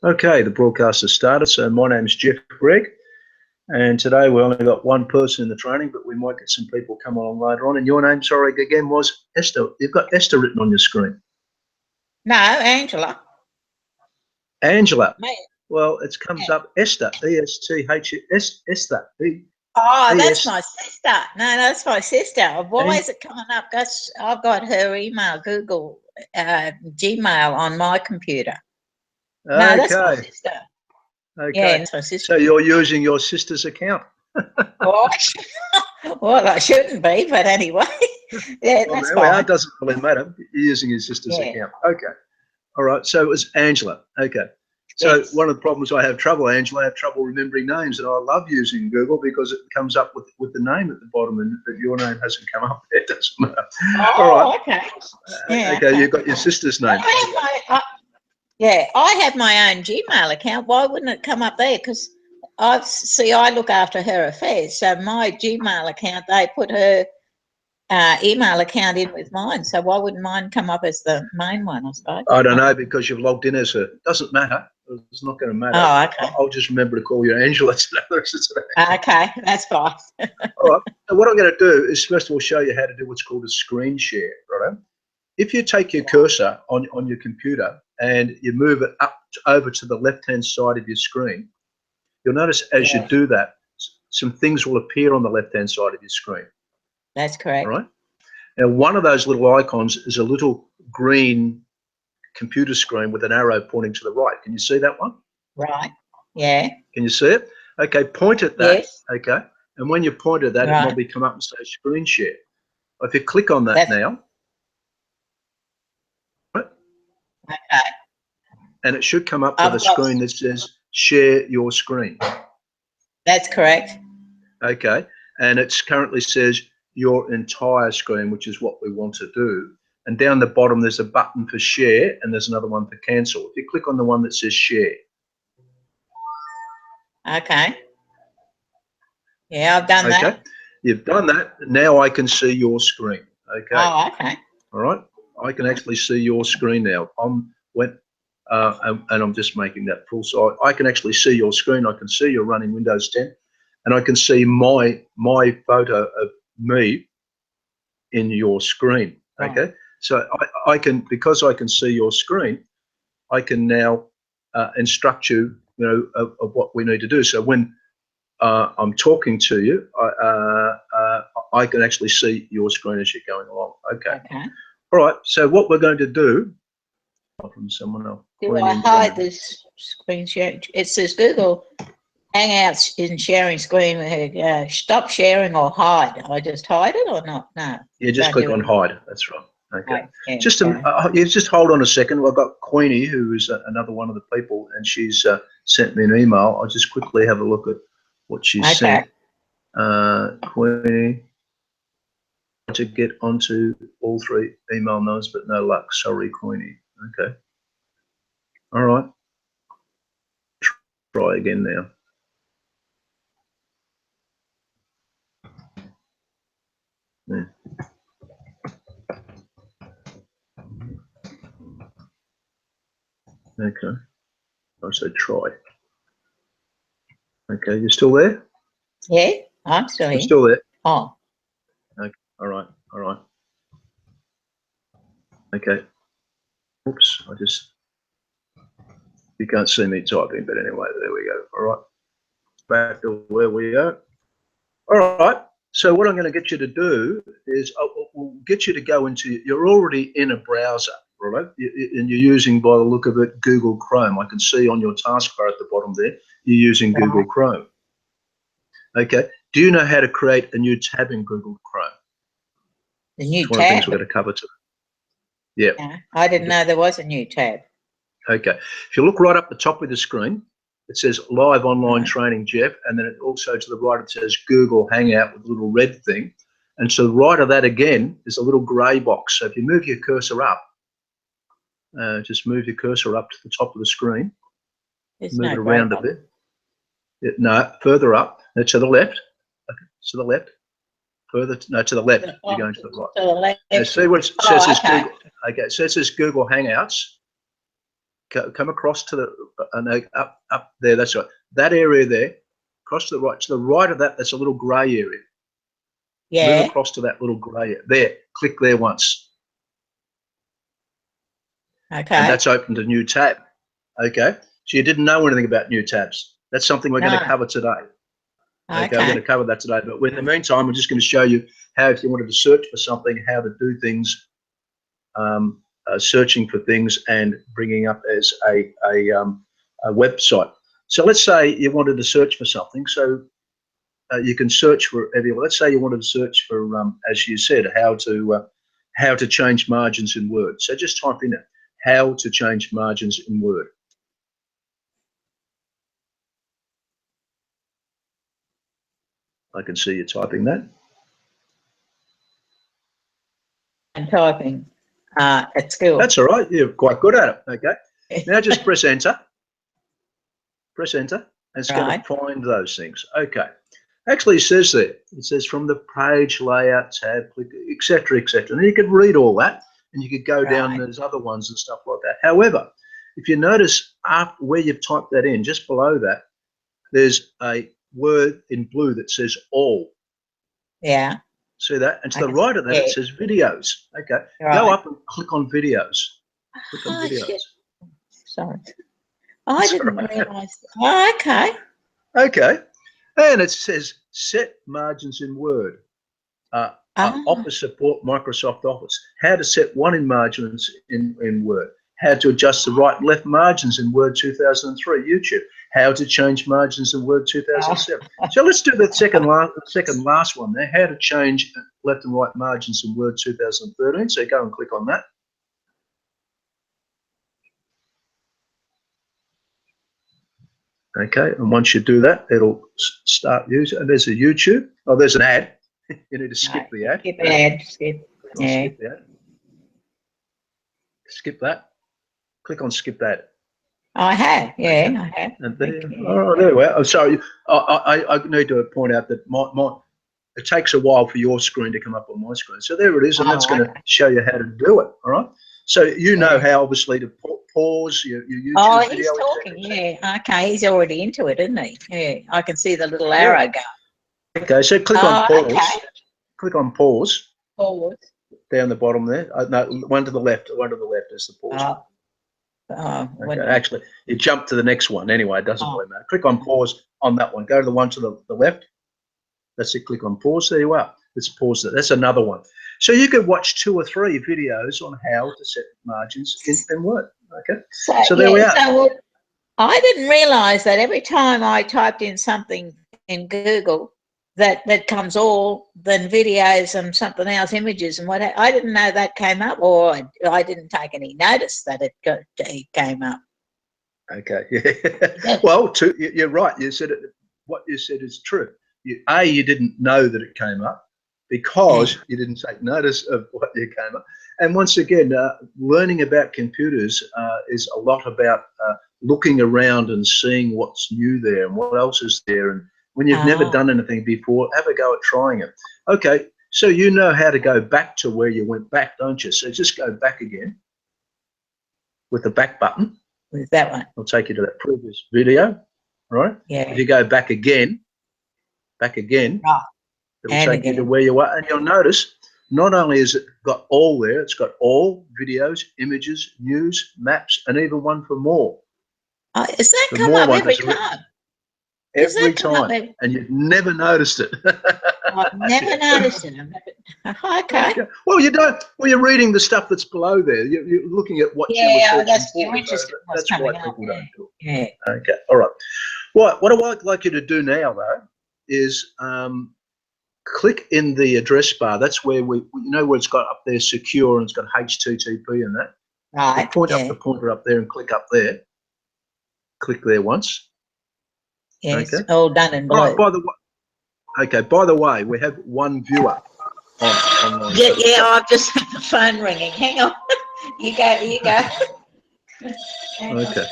Okay, the broadcast has started. So my name is Jeff Gregg, and today we only got one person in the training, but we might get some people come along later on. And your name, sorry, again, was Esther. You've got Esther written on your screen. No, Angela. Angela. Me. Well, it comes up Esther, E-S-T-H-S, Esther. Oh, that's my sister. No, that's my sister. Why is it coming up? That's, I've got her email, Google, Gmail on my computer. Okay. No, that's my sister. Okay. Yeah, that's my sister. So you're using your sister's account? Well, I shouldn't be, but anyway. Yeah, well, that's well, fine. it doesn't really matter. You're using your sister's account. Okay. All right. So it was Angela. Okay. So one of the problems I have trouble, Angela, I have trouble remembering names, and I love using Google because it comes up with the name at the bottom, and but your name hasn't come up there. It doesn't matter. All right. Okay. Okay, you've got your sister's name. I have my own Gmail account. Why wouldn't it come up there? Because I look after her affairs. So my Gmail account, they put her email account in with mine. So why wouldn't mine come up as the main one, I suppose? I don't know, because you've logged in as her. It doesn't matter. It's not going to matter. Oh, okay. I'll just remember to call you Angela today. Okay, that's fine. All right. So what I'm going to do is first of all show you how to do what's called a screen share, right? If you take your cursor on your computer and you move it up over to the left-hand side of your screen, you'll notice as you do that, some things will appear on the left-hand side of your screen. That's correct. All right. Now, one of those little icons is a little green computer screen with an arrow pointing to the right. Can you see that one? Right. Yeah. Can you see it? Okay, point at that. Yes. Okay. And when you point at that, it might come up and say screen share. If you click on that now, okay, and it should come up with a screen that says share your screen. That's correct. Okay. And it currently says your entire screen, which is what we want to do. And down the bottom, there's a button for share, and there's another one for cancel. If you click on the one that says share. Okay. Yeah, I've done that. You've done that. Now I can see your screen. Okay. Oh, okay. All right. I can actually see your screen now. And I'm just making that full size. I can actually see your screen. I can see you're running Windows 10, and I can see my photo of me in your screen. Okay. So I can, because I can see your screen, I can now instruct you, of what we need to do. So when I'm talking to you, I can actually see your screen as you're going along. Okay. All right. So what we're going to do from someone else. Do I hide this screen share? It says Google Hangouts in sharing screen. Stop sharing or hide. I just hide it or not? No. Yeah, just click on hide. That's right. Okay. You just hold on a second. I've got Queenie, who is another one of the people, and she's sent me an email. I'll just quickly have a look at what she's sent. Queenie, to get onto all three email numbers, but no luck. Sorry, Queenie. Okay. All right. Try again now. Yeah. Okay. I said try. Okay, you're still there? Yeah, I'm still here. You're still there? Oh. Okay. All right. All right. Okay. Oops. You can't see me typing, but anyway, there we go. All right. Back to where we are. All right. So what I'm going to get you to do is we'll get you to go into, you're already in a browser, right? And you're using, by the look of it, Google Chrome. I can see on your taskbar at the bottom there, you're using Google Chrome. Okay. Do you know how to create a new tab in Google Chrome? A new tab? One of the things we're going to cover today. Yeah. I didn't know there was a new tab. Okay. If you look right up the top of the screen, it says live online training, Jeff, and then it also to the right it says Google Hangout with a little red thing, and to the right of that again is a little grey box. So if you move your cursor up, just move your cursor up to the top of the screen, move it around a bit. No, further up. No, to the left. Okay, to the left. Further. No, to the left. You're going to the right. To the left. Now, see what it says? Google. Okay, so it says Google Hangouts. come across to the up there. That's right. That area there. Across to the right. To the right of that, that's a little grey area. Yeah. Move across to that little grey area. There. Click there once. Okay. And that's opened a new tab. Okay. So you didn't know anything about new tabs. That's something we're going to cover today. Okay, we're going to cover that today. But in the meantime, I'm just going to show you how, if you wanted to search for something, how to do things, searching for things and bringing up as a website. So let's say you wanted to search for something. So you can search for everyone. Let's say you wanted to search for, as you said, how to change margins in Word. So just type in it, how to change margins in Word. I can see you typing that. And typing at school. That's all right. You're quite good at it. Okay. Now just press enter. Press enter. And it's going to find those things. Okay. Actually, it says there. It says from the page layout tab, click, etc., etc. And you can read all that, and you could go down. There's other ones and stuff like that. However, if you notice after where you've typed that in, just below that, there's a word in blue that says all. Yeah. See that? And to the right of that, it says videos. Okay. Go up and click on videos. Click on videos. Shit. Sorry. I didn't realise. Oh, okay. Okay. And it says set margins in Word. Office support, Microsoft Office. How to set one in margins in Word. How to adjust the right and left margins in Word 2003. YouTube. How to change margins in Word 2007. So let's do the second last one there. How to change left and right margins in Word 2013. So go and click on that. Okay, and once you do that, it'll start using. And there's a YouTube. Oh, there's an ad. You need to skip the ad. Skip the ad. Skip. Yeah. Skip the ad. Skip that. Click on skip that. I have. Yeah, okay. I have. And there, there we are. I'm sorry. I need to point out that it takes a while for your screen to come up on my screen. So there it is, and that's going to show you how to do it. All right. So you know how obviously to pause your YouTube video. Oh, he's talking. Yeah. Okay. He's already into it, isn't he? Yeah. I can see the little arrow go. Okay. So click on pause. Okay. Click on pause. Pause. Down the bottom there. No, one to the left. One to the left is the pause. Okay. Actually, you jump to the next one anyway. It doesn't really matter. Click on pause on that one. Go to the one to the left. That's it. Click on pause. There you are. Let's pause it. That's another one. So you could watch 2 or 3 videos on how to set margins in Word. Okay. So there we are. So I didn't realise that every time I typed in something in Google, that comes all, then videos and something else, images and what. I didn't know that came up, or I didn't take any notice that it came up. Okay. Yeah. Well, you're right. You said it. What you said is true. You didn't know that it came up because you didn't take notice of what you came up. And once again, learning about computers is a lot about looking around and seeing what's new there and what else is there. And when you've never done anything before, have a go at trying it. Okay, so you know how to go back to where you went back, don't you? So just go back again with the back button. With that one. I'll take you to that previous video, right? Yeah. If you go back again, it'll take you to where you are. And you'll notice not only has it got all there, it's got all, videos, images, news, maps, and even one for more. Does that come up every time? Every time, and you've never noticed it. I've never noticed it. Okay. Well, you don't. Well, you're reading the stuff that's below there. You're looking at what you were searching for. That's why people don't do it. Yeah. Okay. All right. Well, what I'd like you to do now, though, is click in the address bar. That's where where it's got up there secure and it's got HTTP in that. Right. Point up the pointer up there and click up there. Click there once. Yes, okay. All done in blue. Right, by the way, we have one viewer online. Yeah, I've just had the phone ringing. Hang on. You go. Okay.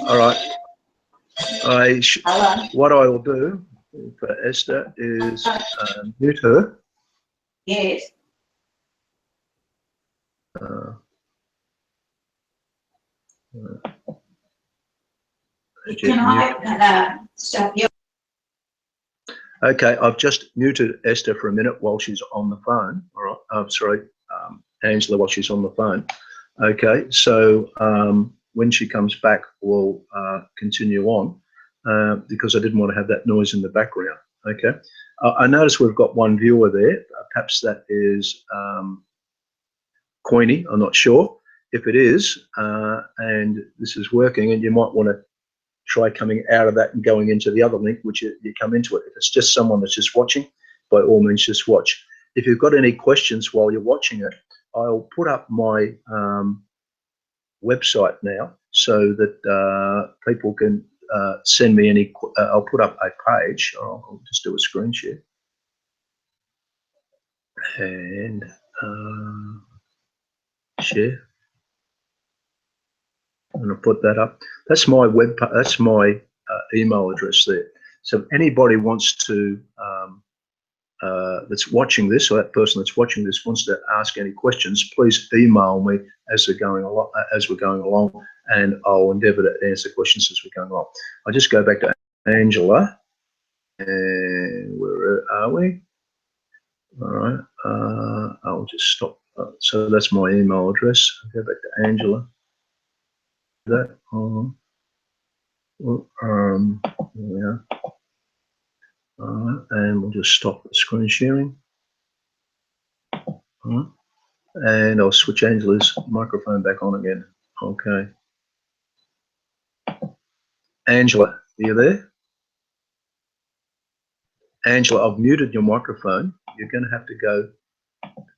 All right. What I will do for Esther is mute her. Yes. Can I stop you? Okay, I've just muted Esther for a minute while she's on the phone. All right, I'm sorry, Angela, while she's on the phone. Okay, so when she comes back, we'll continue on because I didn't want to have that noise in the background. Okay, I notice we've got one viewer there. Perhaps that is Coiny. I'm not sure if it is, and this is working. And you might want to try coming out of that and going into the other link, which you come into it. If it's just someone that's just watching, by all means, just watch. If you've got any questions while you're watching it, I'll put up my website now so that people can send me any. I'll put up a page. I'll just do a screen share and share. I'm going to put that up. That's my web. That's my email address there. So if anybody wants to that's watching this, or that person that's watching this wants to ask any questions, please email me as we're going along, and I'll endeavour to answer questions as we're going along. I'll just go back to Angela, and where are we? All right, I'll just stop. So that's my email address. I'll go back to Angela. That yeah. And we'll just stop the screen sharing. And I'll switch Angela's microphone back on again. Okay. Angela, are you there? Angela, I've muted your microphone. You're going to have to go,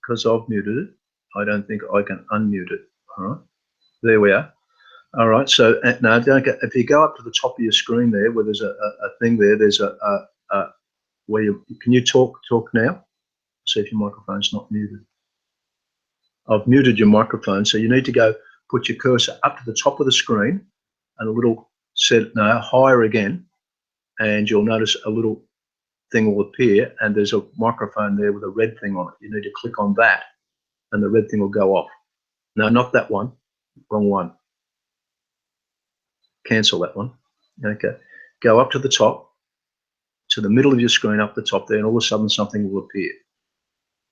because I've muted it. I don't think I can unmute it. All right. There we are. All right. So now, don't get, if you go up to the top of your screen there, where there's a thing there, there's where can you talk now? See if your microphone's not muted. I've muted your microphone, so you need to go put your cursor up to the top of the screen and a little higher again, and you'll notice a little thing will appear, and there's a microphone there with a red thing on it. You need to click on that and the red thing will go off. No, not that one, wrong one. Cancel that one. Okay, go up to the top, to the middle of your screen, up the top there, and all of a sudden something will appear.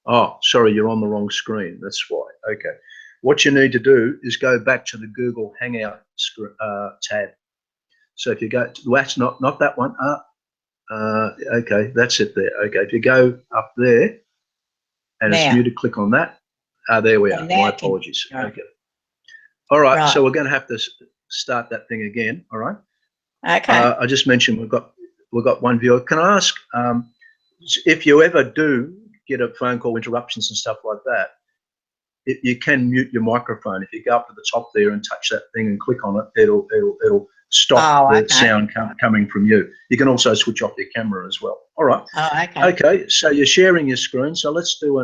Oh, sorry, you're on the wrong screen. That's why. Okay. What you need to do is go back to the Google Hangout tab. So if you go, that's not that one. Okay, that's it there. Okay, if you go up there and it's muted, click on that. There we are. My apologies. Okay. All right. So we're going to have to start that thing again. All right. Okay. I just mentioned we've got one viewer. Can I ask if you ever do get a phone call interruptions and stuff like that, you can mute your microphone. If you go up to the top there and touch that thing and click on it, it'll stop the sound coming from you. You can also switch off your camera as well. All right. Oh, okay. Okay. So you're sharing your screen. So let's do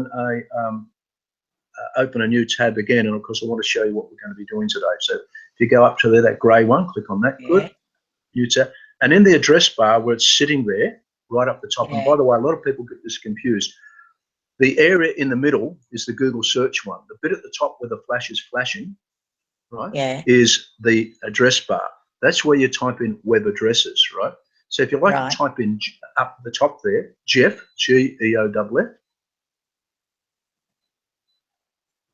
open a new tab again, and of course I want to show you what we're going to be doing today. So if you go up to there, that grey one, click on that. Good. New tab. And in the address bar where it's sitting there, right up the top. And by the way, a lot of people get this confused. The area in the middle is the Google search one. The bit at the top where the flash is flashing, right, is the address bar. That's where you type in web addresses, right? So if you like to type in up the top there, Geoff, G-E-O-F-F.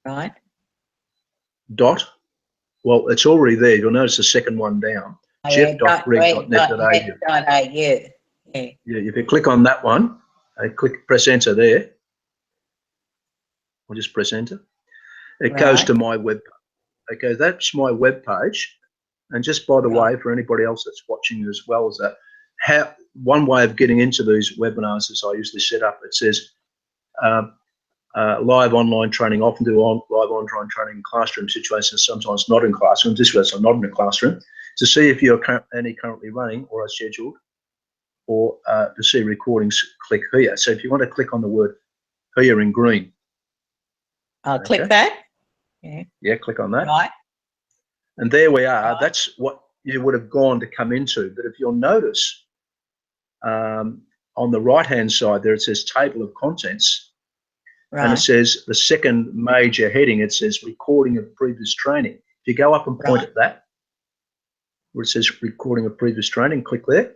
Right. Dot. Well, it's already there. You'll notice the second one down. Geoff.greg.net.au. Yeah, if you click on that one, press enter there. I'll just press enter. It goes to my web page. Okay, that's my web page. And just by the way, for anybody else that's watching as well as that, one way of getting into these webinars is I usually set up, it says live online training, often do live online training in classroom situations, sometimes not in classroom. This was not in a classroom. To see if you're currently running or are scheduled, or to see recordings, click here. So if you want to click on the word here in green, I'll click that. Yeah, click on that. Right. And there we are. Right. That's what you would have gone to come into. But if you'll notice on the right-hand side there, it says table of contents. Right. And it says the second major heading, it says recording of previous training. If you go up and point at that, where it says recording of previous training. Click there.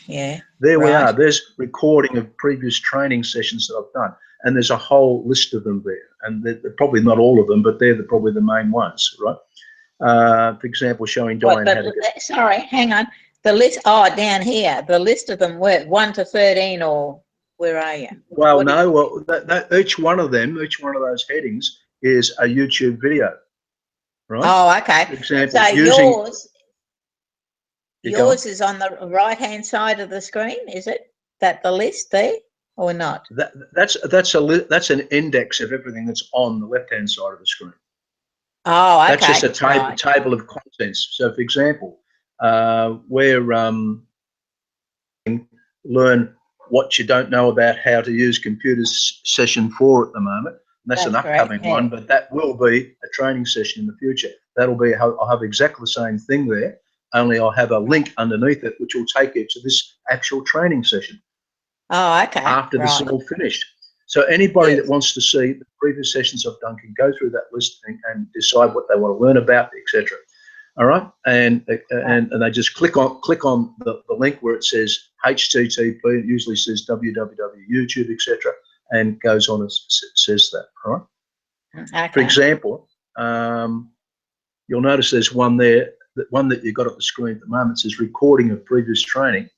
Yeah. There we Right. are. There's recording of previous training sessions that I've done. And there's a whole list of them there. And they're probably not all of them, but they're probably the main ones, right? For example, showing Diane how to get... Sorry, hang on. The list, down here, the list of them were 1 to 13, or where are you? Well, no, well, each one of those headings is a YouTube video, right? Oh, okay. For example, so yours is on the right-hand side of the screen, is it? That the list there, or not? That's an index of everything that's on the left-hand side of the screen. Oh, okay. That's just a table of contents. So, for example, we're learn what you don't know about how to use computers session 4 at the moment. And that's an upcoming one, but that will be a training session in the future. That'll be, I'll have exactly the same thing there, only I'll have a link underneath it, which will take you to this actual training session. Oh, okay. After this is all finished. So anybody that wants to see the previous sessions I've done can go through that list and decide what they want to learn about, etc. All right, and they just click on the link where it says HTTP. It usually says www.youtube, etc., and goes on and says that. All right. Okay. For example, you'll notice there's one there, one that you've got at the screen at the moment. It says recording of previous training.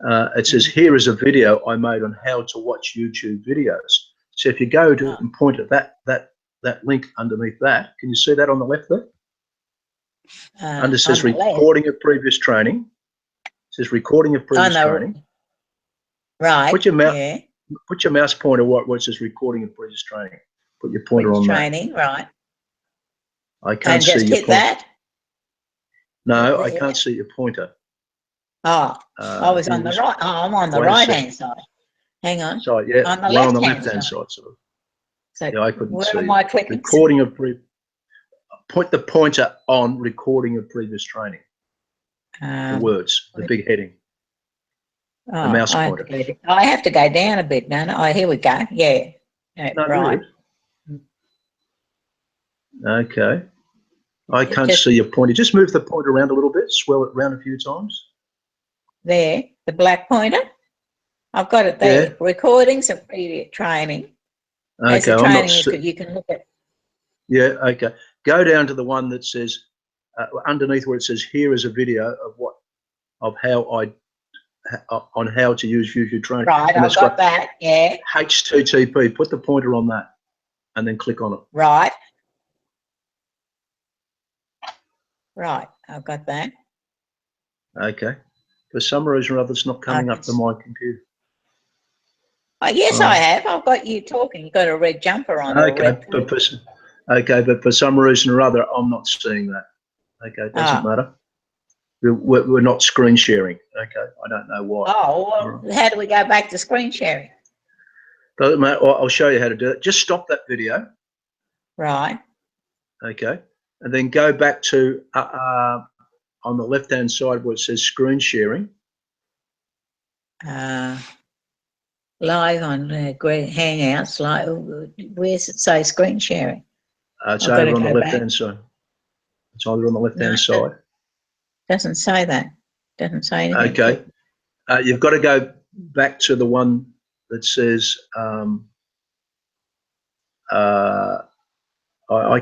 It says here is a video I made on how to watch YouTube videos. So if you go to and point at that link underneath that, can you see that on the left there? Under says recording of previous training. It says recording of previous training. Right. Put your mouse pointer where it says recording of previous training. Put your pointer on training, right. I can't see your pointer. Hit that? No, I can't see your pointer. Oh, I was on the right. Oh, I'm on the right-hand side. Hang on. Sorry, yeah, on the left-hand side. Sort of. So yeah, I couldn't see. Where am I clicking? Recording of Point the pointer on recording of previous training. The words, the big heading. The mouse pointer. I have to go down a bit, don't I? Oh, here we go. Yeah. No, right. Okay. I can't see your pointer. Just move the pointer around a little bit. Swirl it around a few times. There, the black pointer. I've got it there. Yeah. Recordings of previous training. Okay, as a training you can look at. Yeah, okay. Go down to the one that says, underneath where it says, here is a video of how on how to use YouTube training. Right, I've got that, yeah. HTTP, put the pointer on that and then click on it. Right. Right, I've got that. Okay. For some reason or other, it's not coming up to my computer. Oh, yes, I have. I've got you talking. You've got a red jumper on. Okay, but for some reason or other, I'm not seeing that. Okay, it doesn't matter. We're not screen sharing. Okay, I don't know why. Oh, well, how do we go back to screen sharing? Doesn't matter. I'll show you how to do it. Just stop that video. Right. Okay, and then go back to on the left-hand side where it says screen sharing. Live on Hangouts. Where's it say screen sharing? It's over on the left-hand side. It's either on the left-hand side. Doesn't say that. Doesn't say anything. Okay. You've got to go back to the one that says, I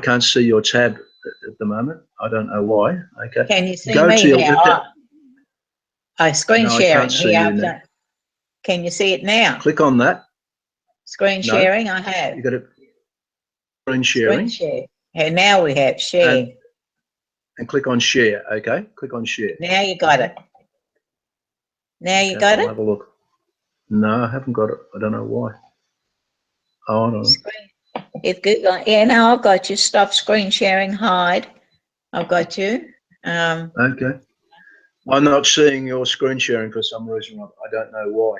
can't see your tab at the moment. I don't know why. Okay. Can you see me now? Screen sharing. I can't see you now. Can you see it now? Click on that. Screen sharing, I have. You've got to screen sharing. Screen share. And now we have share. And click on share, okay? Click on share. Now you got it. Now you got it? I'll have a look. No, I haven't got it. I don't know why. Oh, no. If Google, yeah, no, I've got you. Stop screen sharing, hide. I've got you. Okay. I'm not seeing your screen sharing for some reason. I don't know why.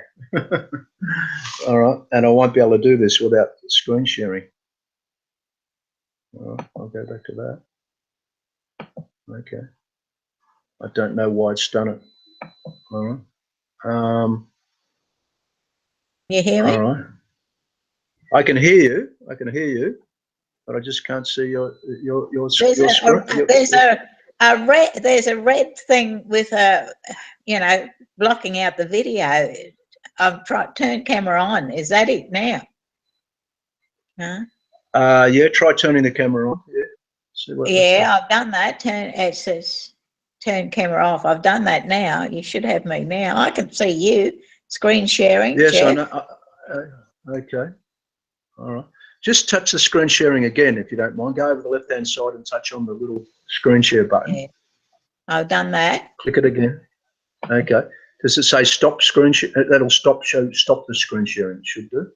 All right. And I won't be able to do this without screen sharing. All right. I'll go back to that. Okay. I don't know why it's done it. All right. You hear me? All right. I can hear you. I can hear you, but I just can't see your screen. there's a red thing with a, blocking out the video. I've turned camera on. Is that it now? Huh? Yeah, try turning the camera on. Yeah. See what I've done that. It says turn camera off. I've done that now. You should have me now. I can see you. Screen sharing. Yes, Jeff. I know. Okay. All right. Just touch the screen sharing again, if you don't mind. Go over the left-hand side and touch on the little screen share button. Yeah. I've done that. Click it again. Okay. Does it say stop screen share? That'll stop the screen sharing. It should do.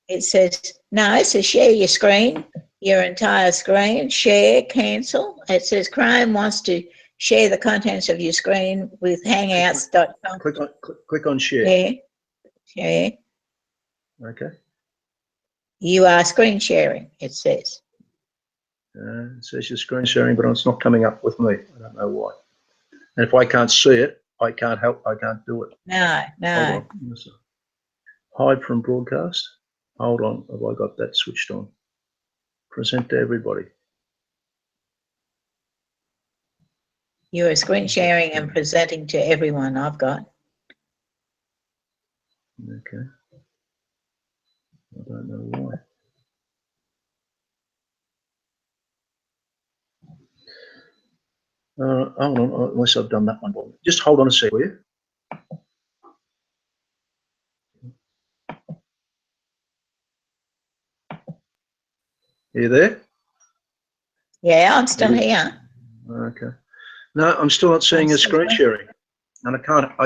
It says, no, it says share your screen, your entire screen, share, cancel. It says Chrome wants to share the contents of your screen with hangouts.com. Click on share. Yeah. Share. Okay. You are screen sharing, it says. It says you're screen sharing, but it's not coming up with me. I don't know why. And if I can't see it, I can't do it. No. Hold on. Hide from broadcast. Hold on. Have I got that switched on? Present to everybody. You are screen sharing and presenting to everyone. I've got. Okay. I don't know why. Hold on, unless I've done that one. Just hold on a sec, will you? Are you there? Yeah, I'm still here. Okay. No, I'm still not seeing a screen sharing, and I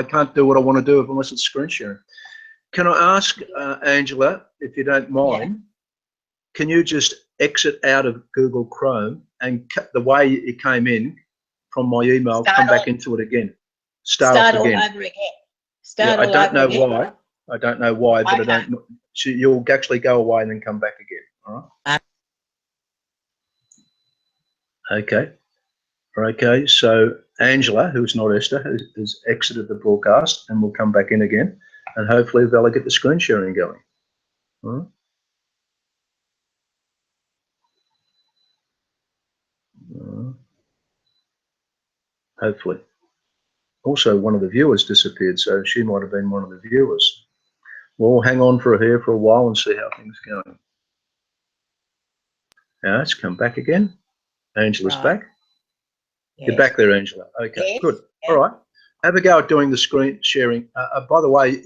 can't do what I want to do unless it's screen sharing. Can I ask Angela, if you don't mind, can you just exit out of Google Chrome and cut the way you came in from my email, come back into it again, start off again. All over again. I don't know why. I don't know why, but I don't. So you'll actually go away and then come back again. All right. Okay. Okay. So Angela, who's not Esther, has exited the broadcast and will come back in again, and hopefully they'll get the screen sharing going. All right. Hopefully. Also, one of the viewers disappeared, so she might have been one of the viewers. We'll hang on for her for a while and see how things are going. Now, let's come back again. Angela's back. Yes. You're back there, Angela. Okay, good. All right. Have a go at doing the screen sharing. By the way,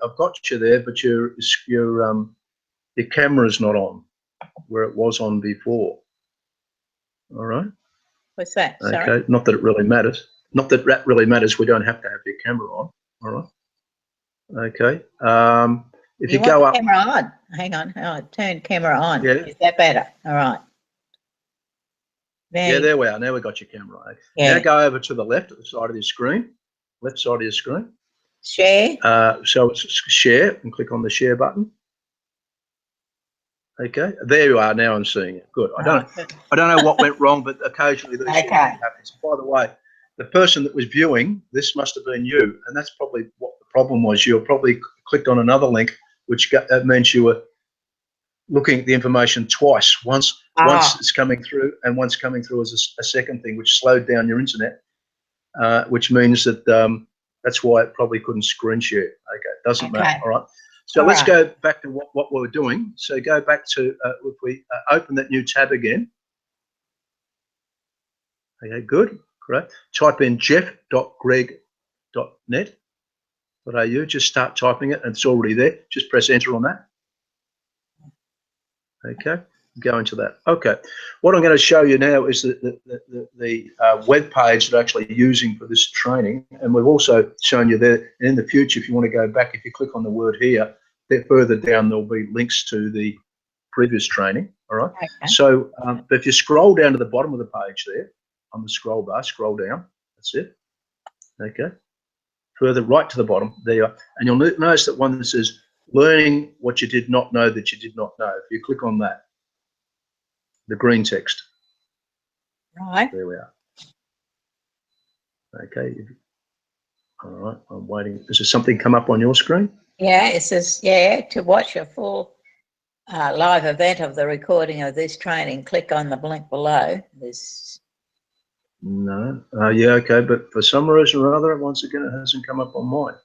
I've got you there, but your camera's not on where it was on before. All right. What's that? Okay. Sorry. Not that it really matters. Not that that really matters. We don't have to have your camera on. All right. Okay. If you go up. Camera on. Hang on. Turn camera on. Yeah. Is that better? All right. There we are. Now we've got your camera on. Yeah. Now go over to the left side of your screen. Left side of your screen. Share. So it's share and click on the share button. Okay. There you are. Now I'm seeing it. Good. I don't know what went wrong, but occasionally these things happen. By the way, the person that was viewing this must have been you, and that's probably what the problem was. You probably clicked on another link, which that means you were looking at the information twice. Once it's coming through, and once coming through as a second thing, which slowed down your internet, which means that that's why it probably couldn't screen share. Okay, it doesn't matter. All right. So let's go back to what we were doing. So go back to, if we open that new tab again. Okay, good, great. Type in jeff.greg.net.au. Just start typing it and it's already there. Just press enter on that. Okay, go into that. Okay, what I'm going to show you now is the web page that I'm actually using for this training. And we've also shown you there in the future, if you want to go back, if you click on the word here, further down there'll be links to the previous training. All right. Okay. So if you scroll down to the bottom of the page there on the scroll bar, scroll down. That's it. Okay. Further right to the bottom, there you are. And you'll notice that one that says learning what you did not know that you did not know. If you click on that, the green text. Right. There we are. Okay. All right. I'm waiting. Does something come up on your screen? Yeah, it says, to watch a full live event of the recording of this training, click on the link below. No. Yeah, okay, but for some reason or other, once again, it hasn't come up on mine.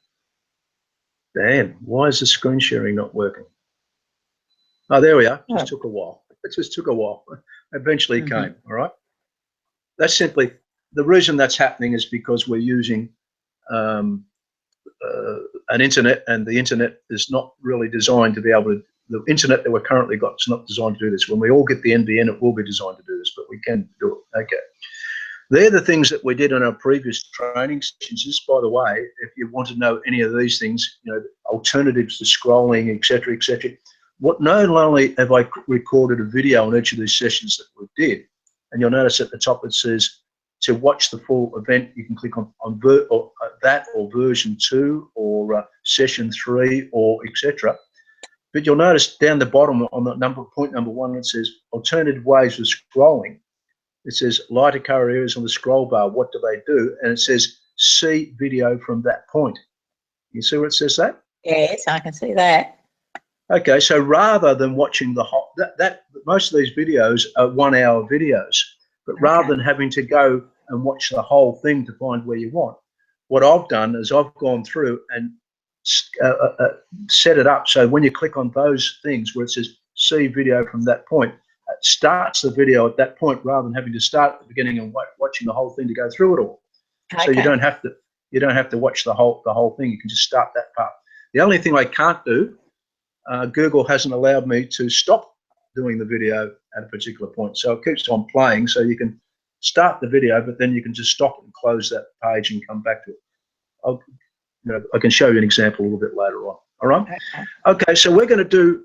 Damn, why is the screen sharing not working? Oh, there we are. Just took a while. It just took a while. Eventually it came, all right? That's simply, the reason that's happening is because we're using an internet, and the internet is not really designed to be able to, the internet that we're currently got is not designed to do this. When we all get the NBN, it will be designed to do this, but we can do it. Okay. They're the things that we did in our previous training sessions. Just by the way, if you want to know any of these things, you know, alternatives to scrolling, etc., etc. What not only have I recorded a video on each of these sessions that we did, and you'll notice at the top it says to watch the full event, you can click on that or version 2 or session 3 or etc. But you'll notice down the bottom on the point number 1, it says alternative ways of scrolling. It says lighter color areas on the scroll bar. What do they do? And it says see video from that point. You see where it says that? Yes, I can see that. Okay, so rather than watching the whole, most of these videos are 1 hour videos, but rather than having to go and watch the whole thing to find where you want, what I've done is I've gone through and set it up so when you click on those things where it says see video from that point, it starts the video at that point rather than having to start at the beginning and watching the whole thing to go through it all. So you don't have to watch the whole thing. You can just start that part. The only thing I can't do, Google hasn't allowed me to stop doing the video at a particular point. So it keeps on playing. So you can start the video, but then you can just stop and close that page and come back to it. I can show you an example a little bit later on. All right. Okay. So we're going to do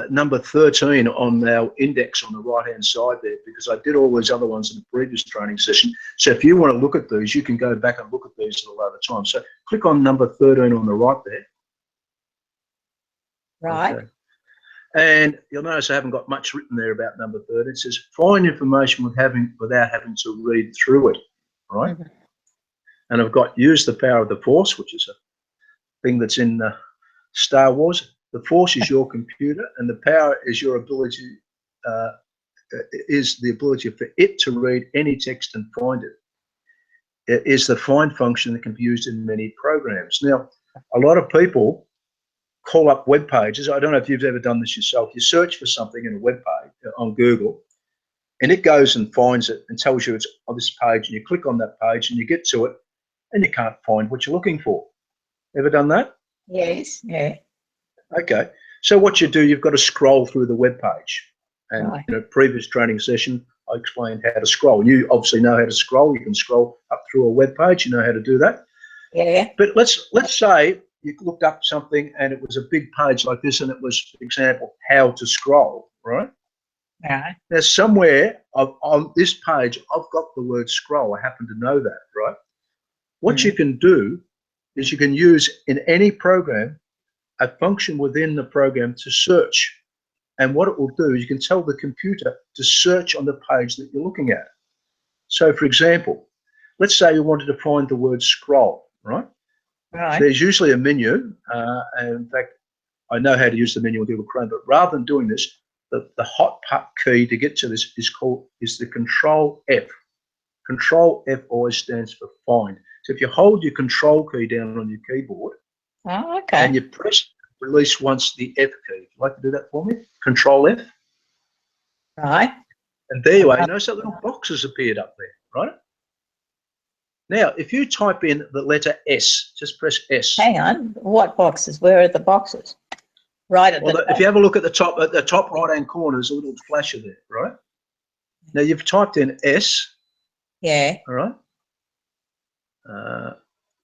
number 13 on our index on the right-hand side there, because I did all these other ones in the previous training session. So if you want to look at these, you can go back and look at these at a later time. So click on number 13 on the right there. Right. Okay. And you'll notice I haven't got much written there about number 13. It says find information without having to read through it, right? And I've got use the power of the Force, which is a thing that's in Star Wars. The Force is your computer, and the power is your ability, is the ability for it to read any text and find it. It is the find function that can be used in many programs. Now, a lot of people call up web pages. I don't know if you've ever done this yourself. You search for something in a web page on Google, and it goes and finds it and tells you it's on this page, and you click on that page and you get to it, and you can't find what you're looking for. Ever done that? Yes. Yeah. Okay. So what you do, you've got to scroll through the web page. And in a previous training session, I explained how to scroll. You obviously know how to scroll. You can scroll up through a web page. You know how to do that. Yeah. But let's say you looked up something and it was a big page like this, and it was, for example, how to scroll, right? Right. Now, somewhere on this page, I've got the word scroll. I happen to know that, right? What you can do is you can use in any program a function within the program to search. And what it will do is you can tell the computer to search on the page that you're looking at. So, for example, let's say you wanted to find the word scroll, right? Right. There's usually a menu. And in fact, I know how to use the menu on Google Chrome, but rather than doing this, the hot key to get to this is the Control F. Control F always stands for find. So if you hold your Control key down on your keyboard, and you press release once the F key. Would you like to do that for me? Control F. Right. And there you are. You notice that little box has appeared up there, right? Now, if you type in the letter S, just press S. Hang on. What boxes? Where are the boxes? Right at the top. If you have a look at the top right-hand corner, there's a little flasher there, right? Now, you've typed in S. Yeah. All right.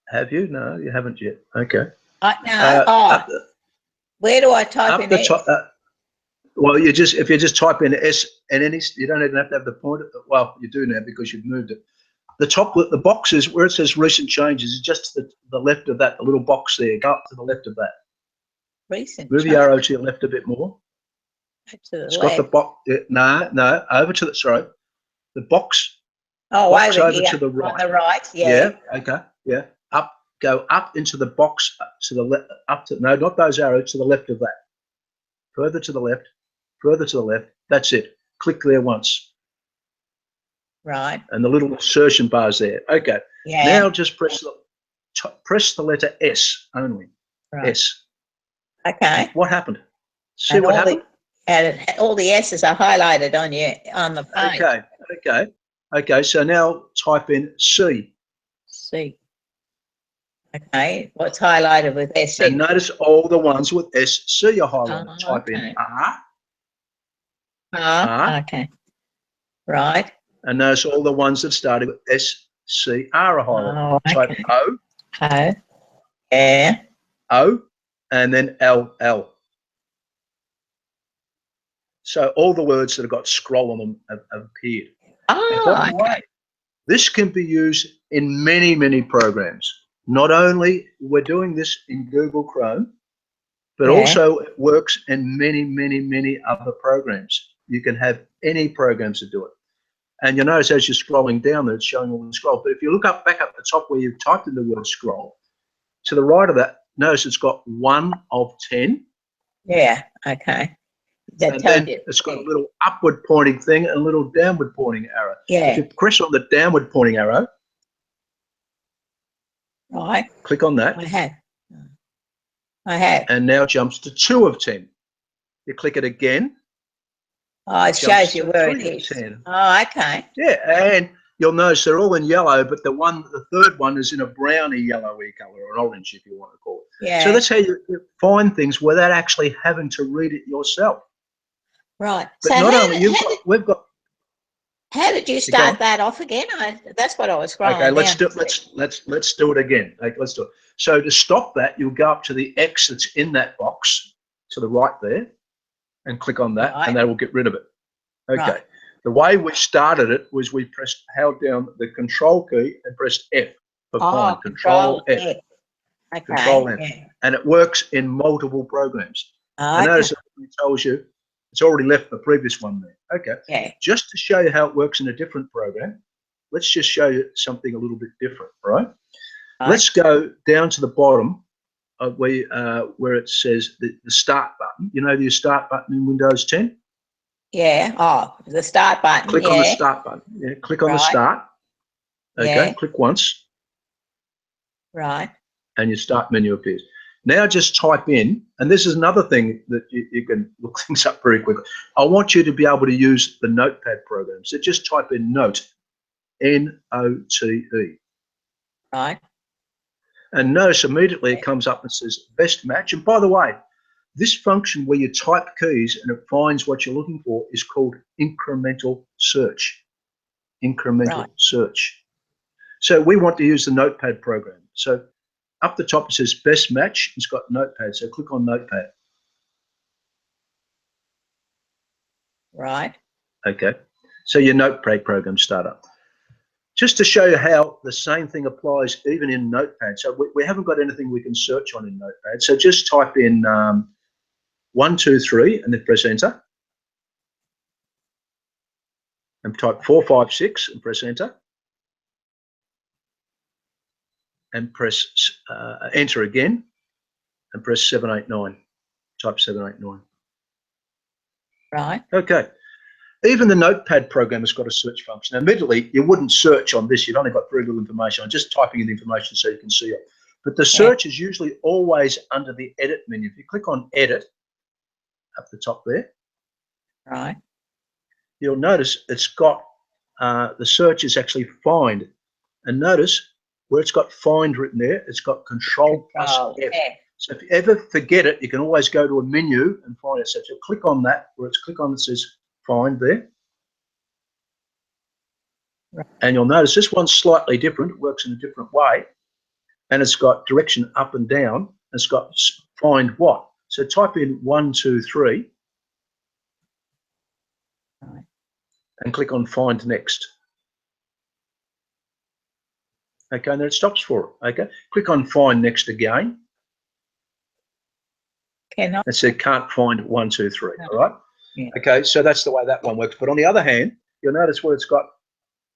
Have you? No, you haven't yet. Okay. No. Where do I type in S? Well, if you just type in S and any, you don't even have to have the pointer. Well, you do now because you've moved it. The boxes where it says recent changes is just to the left of that, the little box there. Go up to the left of that. Recent. Move the arrow to your left a bit more. It's got the box. No, over to the, sorry. The box. Oh, box over over here, to the right. on the right, yeah. Yeah, okay, yeah. Go up into the box to the left, no, not those arrows, to the left of that. Further to the left, further to the left. That's it. Click there once. Right. And the little insertion bar's there. Okay. Yeah. Now just press the letter S only. Right. S. Okay. What happened? See And what happened? all the S's are highlighted on the page. Okay. Okay. Okay. So now type in C. C. Okay. What's highlighted with SC? And notice all the ones with SC are highlighted. Type in okay. R. R. Okay. Right. And notice all the ones that started with SCR are highlighted. Okay. Type O. O. Yeah. O. And then LL. So all the words that have got scroll on them have appeared. And by the way, this can be used in many, many programs. Not only we're doing this in Google Chrome, but also it works in many, many, many other programs. You can have any programs that do it. And you'll notice as you're scrolling down there, it's showing all the scroll. But if you look back up the top where you've typed in the word scroll, to the right of that, notice it's got 1 of 10. Yeah. Okay. And then it's got a little upward pointing thing and a little downward pointing arrow. Yeah. If you press on the downward pointing arrow, right, click on that. I have. And now it jumps to 2 of 10. You click it again. Oh, it shows you where it is. 10. Oh, okay. Yeah, and you'll notice they're all in yellow, but the third one is in a browny yellowy color, or an orange if you want to call it. Yeah. So that's how you find things without actually having to read it yourself. Right. But so not only we've got. How did you start that off again? That's what I was scrolling down. Okay, let's do it again. Let's do it. So to stop that, you'll go up to the X that's in that box to the right there, and click on that, and that will get rid of it. Okay. Right. The way we started it was we held down the Control key and pressed F for find. Control F. Okay. Control F. Yeah. And it works in multiple programs. And notice it tells you it's already left the previous one there. Okay. Yeah. Just to show you how it works in a different program, let's just show you something a little bit different, right? Let's go down to the bottom of where it says the Start button. You know the Start button in Windows 10? Yeah. Oh, the Start button. Click on the Start button. Yeah. Click on the Start. Okay. Yeah. Click once. Right. And your Start menu appears. Now just type in, and this is another thing that you can look things up very quickly. I want you to be able to use the Notepad program. So just type in Note, N-O-T-E. Right. And notice immediately it comes up and says best match. And by the way, this function where you type keys and it finds what you're looking for is called Incremental Search. Incremental Search. So we want to use the Notepad program. So up the top it says best match. It's got Notepad. So click on Notepad. Right. Okay. So your Notepad program start up. Just to show you how the same thing applies even in Notepad. So we haven't got anything we can search on in Notepad. So just type in 1, 2, 3 and then press enter. And type 4, 5, 6 and press enter. And press enter again and press 7, 8, 9. Type 7, 8, 9. Right. Okay. Even the Notepad program has got a search function. Now, admittedly, you wouldn't search on this. You've only got very little information. I'm just typing in the information so you can see it. But the search is usually always under the edit menu. If you click on edit up the top there, right, you'll notice it's got the search is actually find. And notice where it's got find written there, it's got control plus F. Yeah. So if you ever forget it, you can always go to a menu and find it. So if you click on that, where it's click on it says find there. Right. And you'll notice this one's slightly different. It works in a different way. And it's got direction up and down. It's got find what. So type in 1, 2, 3. Right. And click on find next. Okay, and then it stops for it. Okay, click on find next again. Cannot. It said can't find 1, 2, 3. No. All right. Yeah. Okay, so that's the way that one works. But on the other hand, you'll notice where it's got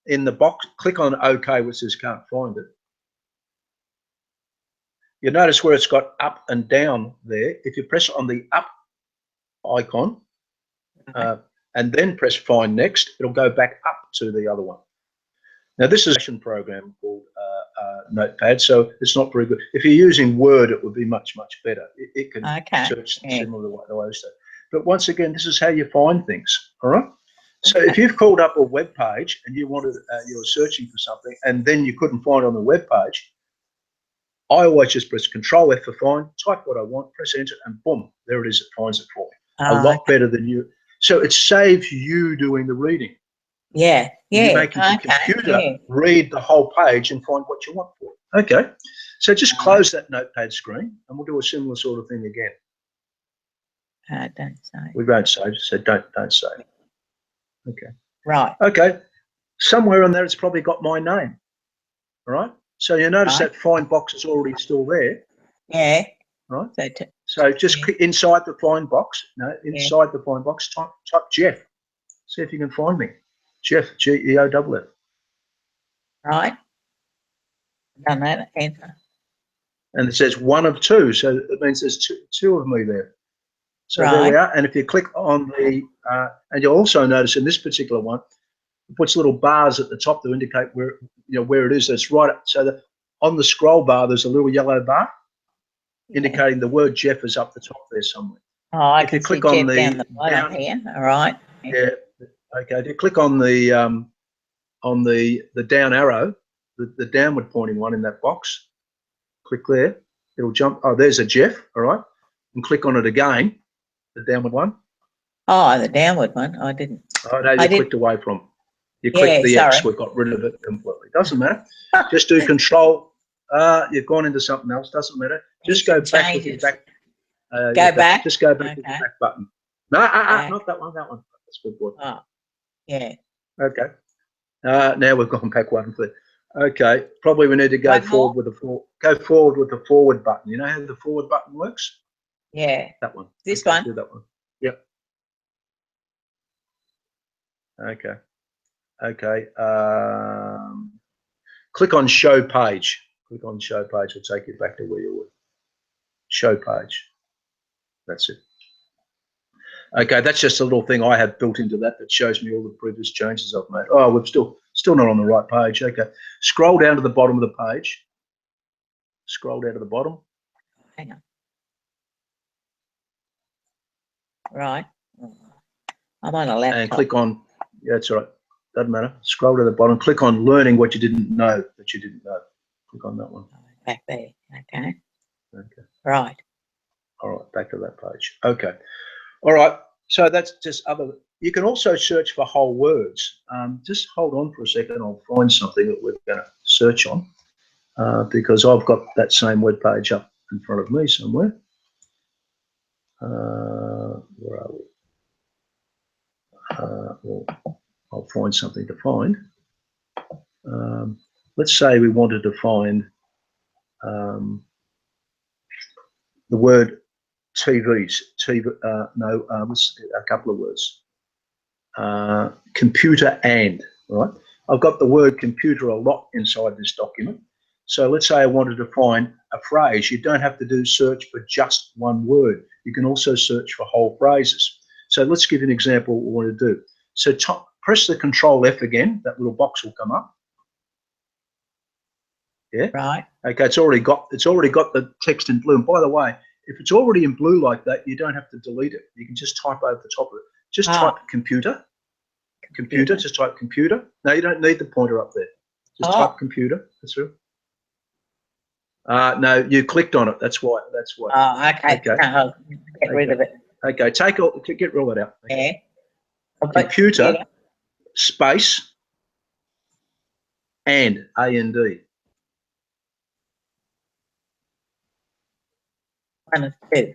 in the box, click on OK, which says can't find it. You'll notice where it's got up and down there. If you press on the up icon and then press find next, it'll go back up to the other one. Now, this is a program called Notepad, so it's not very good. If you're using Word, it would be much, much better. It can search similar to the way I used to. But once again, this is how you find things, all right? So if you've called up a web page and you wanted, you were searching for something and then you couldn't find it on the web page, I always just press Control F for find, type what I want, press enter, and boom, there it is. It finds it for me. A lot better than you. So it saves you doing the reading. Yeah, yeah. You're making the computer read the whole page and find what you want for it. Okay. So just close that Notepad screen and we'll do a similar sort of thing again. Don't save. We won't save, so don't save. Okay. Right. Okay. Somewhere on there it's probably got my name. All right. So you notice that find box is already still there. Yeah. Right. So just click inside the find box. No, inside the find box, type Jeff. See if you can find me. Jeff, G-E-O-F-F. Right. Done that. Enter. And it says 1 of 2, so it means there's two of me there. So there we are. And if you click on the, and you'll also notice in this particular one, it puts little bars at the top to indicate where where it is. That's right up. So that on the scroll bar, there's a little yellow bar indicating the word Jeff is up the top there somewhere. Oh, I can click on Jeff down the bottom here. All right. Yeah. Okay. If you click on the down arrow, the downward pointing one in that box, click there. It'll jump. Oh, there's a Jeff. All right. And click on it again, the downward one. Oh, the downward one. I didn't. Oh no, you clicked away from. You clicked the X. We've got rid of it completely. Doesn't matter. Just do Control. You've gone into something else. Doesn't matter. Just go back with your back. Go back. Just go back with the back button. No, not that one. That one. That's good boy. Oh, yeah. Okay. Now we've gone back one. Okay. Probably we need to go forward with the forward button. You know how the forward button works? Yeah. That one. This one. Do that one. Yep. Okay. Okay. Click on Show Page. Click on Show Page. Will take you back to where you were. Show Page. That's it. Okay, that's just a little thing I have built into that shows me all the previous changes I've made. Oh, we're still not on the right page. Okay, scroll down to the bottom of the page. Scroll down to the bottom. Hang on. Right. I'm on a laptop. And click on. Yeah, that's all right. Doesn't matter. Scroll to the bottom. Click on Learning what you didn't know that you didn't know. Click on that one. Back there. Okay. Okay. Right. All right. Back to that page. Okay. All right. So that's just other. You can also search for whole words. Just hold on for a second. I'll find something that we're going to search on because I've got that same web page up in front of me somewhere. Where are we? Well, I'll find something to find. Let's say we wanted to find the word TVs. Let's get a couple of words. Computer and, right? I've got the word computer a lot inside this document. So let's say I wanted to find a phrase. You don't have to do search for just one word. You can also search for whole phrases. So let's give you an example of what we want to do. So press the Control F again. That little box will come up. Yeah. Right. Okay. It's already got the text in blue. And by the way, if it's already in blue like that, you don't have to delete it. You can just type over the top of it. Just type computer. Computer. Just type computer. No, you don't need the pointer up there. Just type computer. That's right. No, you clicked on it. That's why. That's why. Oh, okay. I'll get rid of it. Okay. Get rid of it out. Okay. Yeah. Computer space and A-N-D. 1 of 2.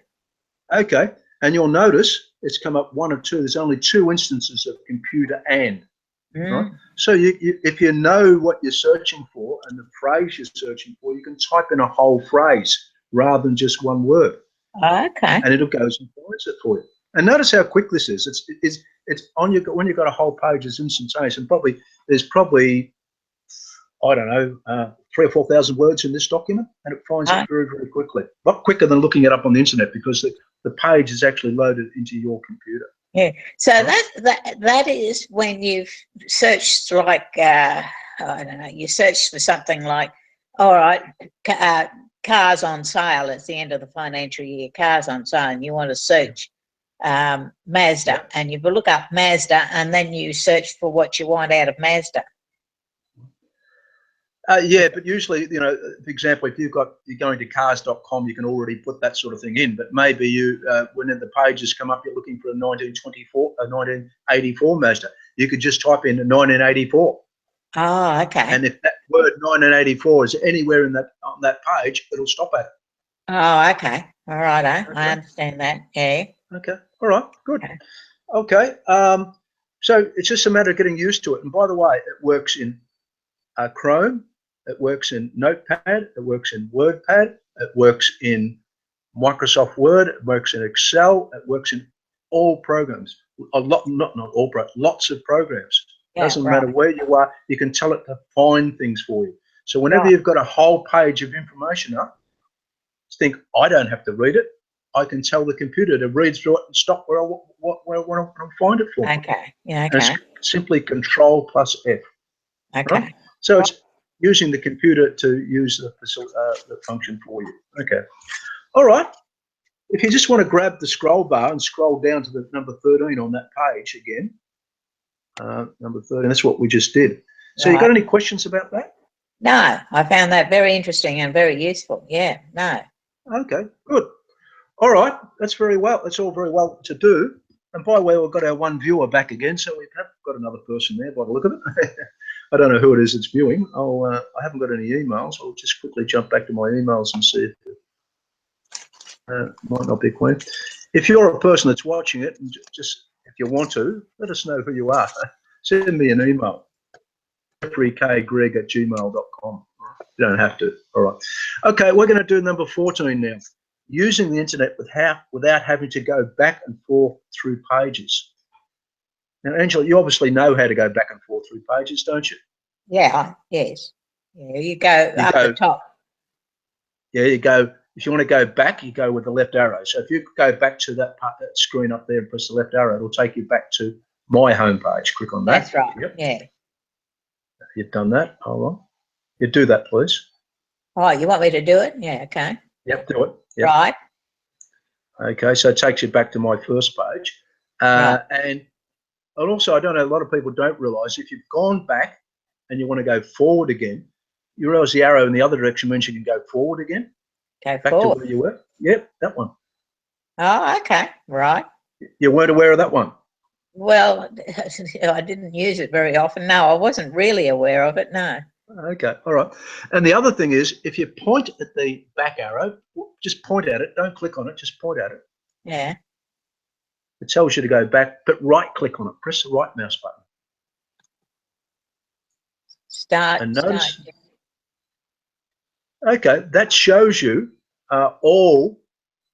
Okay, and you'll notice it's come up 1 of 2. There's only 2 instances of computer and. Right? So if you know what you're searching for and the phrase you're searching for, you can type in a whole phrase rather than just one word. Okay. And it'll go and finds it for you. And notice how quick this is. It's on your when you've got a whole page, it's instantaneous, and there's probably I don't know 3,000 or 4,000 words in this document, and it finds it very, very quickly. A lot quicker than looking it up on the internet because the page is actually loaded into your computer. Yeah. So that is when you've searched like I don't know, you search for something like, all right, cars on sale at the end of the financial year, cars on sale, and you want to search Mazda, and you look up Mazda, and then you search for what you want out of Mazda. Yeah, but usually, you know, for example, if you're going to cars.com, you can already put that sort of thing in. But maybe you, when the pages come up, you're looking for a 1984 Mazda. You could just type in 1984. Oh, okay. And if that word 1984 is anywhere on that page, it'll stop at it. Oh, okay. All right, Okay. I understand that. Yeah. Okay. All right. Good. Okay. So it's just a matter of getting used to it. And by the way, it works in Chrome. It works in Notepad. It works in WordPad. It works in Microsoft Word. It works in Excel. It works in all programs. Not all, lots of programs. Yeah, Doesn't matter where you are. You can tell it to find things for you. So whenever Right. you've got a whole page of information up, think, I don't have to read it. I can tell the computer to read through it and stop where I want to find it for me. Okay. Yeah. And Okay. it's simply Control plus F. Okay. Right? So it's using the computer to use the function for you. Okay. All right. If you just want to grab the scroll bar and scroll down to the number 13 on that page again, number 13, that's what we just did. So you got any questions about that? No, I found that very interesting and very useful. Yeah. No. Okay, good. All right, that's very well. That's all very well to do. And by the way, we've got our one viewer back again, so we've got another person there by the look of it. I don't know who it is that's viewing. I haven't got any emails. I'll just quickly jump back to my emails and see if might not be Queen. If you're a person that's watching it, and just if you want to, let us know who you are. Send me an email, jeffreykgreg@gmail.com. You don't have to. All right. Okay, we're going to do number 14 now. Using the internet without having to go back and forth through pages. Now, Angela, you obviously know how to go back and forth through pages, don't you? Yeah. Yes. Yeah. You go up the top. Yeah, you go. If you want to go back, you go with the left arrow. So if you go back to that screen up there and press the left arrow, it'll take you back to my homepage. Click on that. That's right. Yep. Yeah. You've done that. Hold on. You do that, please. Oh, you want me to do it? Yeah. Okay. Yep, do it. Yep. Right. Okay, so it takes you back to my first page. Right. And also, I don't know, a lot of people don't realise if you've gone back and you want to go forward again, you realise the arrow in the other direction means you can go forward again. Go back forward. to where you were. Yep, that one. Oh, okay. Right. You weren't aware of that one? Well, I didn't use it very often. No, I wasn't really aware of it. No. Okay, all right. And the other thing is, if you point at the back arrow, just point at it. Don't click on it. Just point at it. Yeah. It tells you to go back, but right-click on it. Press the right mouse button. Start. And notice. Okay, that shows you all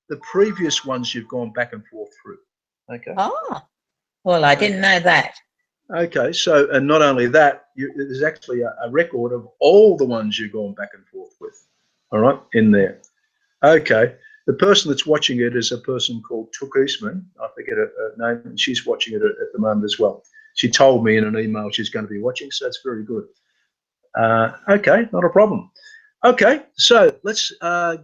the previous ones you've gone back and forth through. Okay. Oh, well, I didn't know that. Okay, so, and not only that, there's actually a record of all the ones you've gone back and forth with, all right, in there. Okay, the person that's watching it is a person called Took Eastman. I forget her name, and she's watching it at the moment as well. She told me in an email she's going to be watching, so that's very good. Okay, not a problem. Okay, so let's so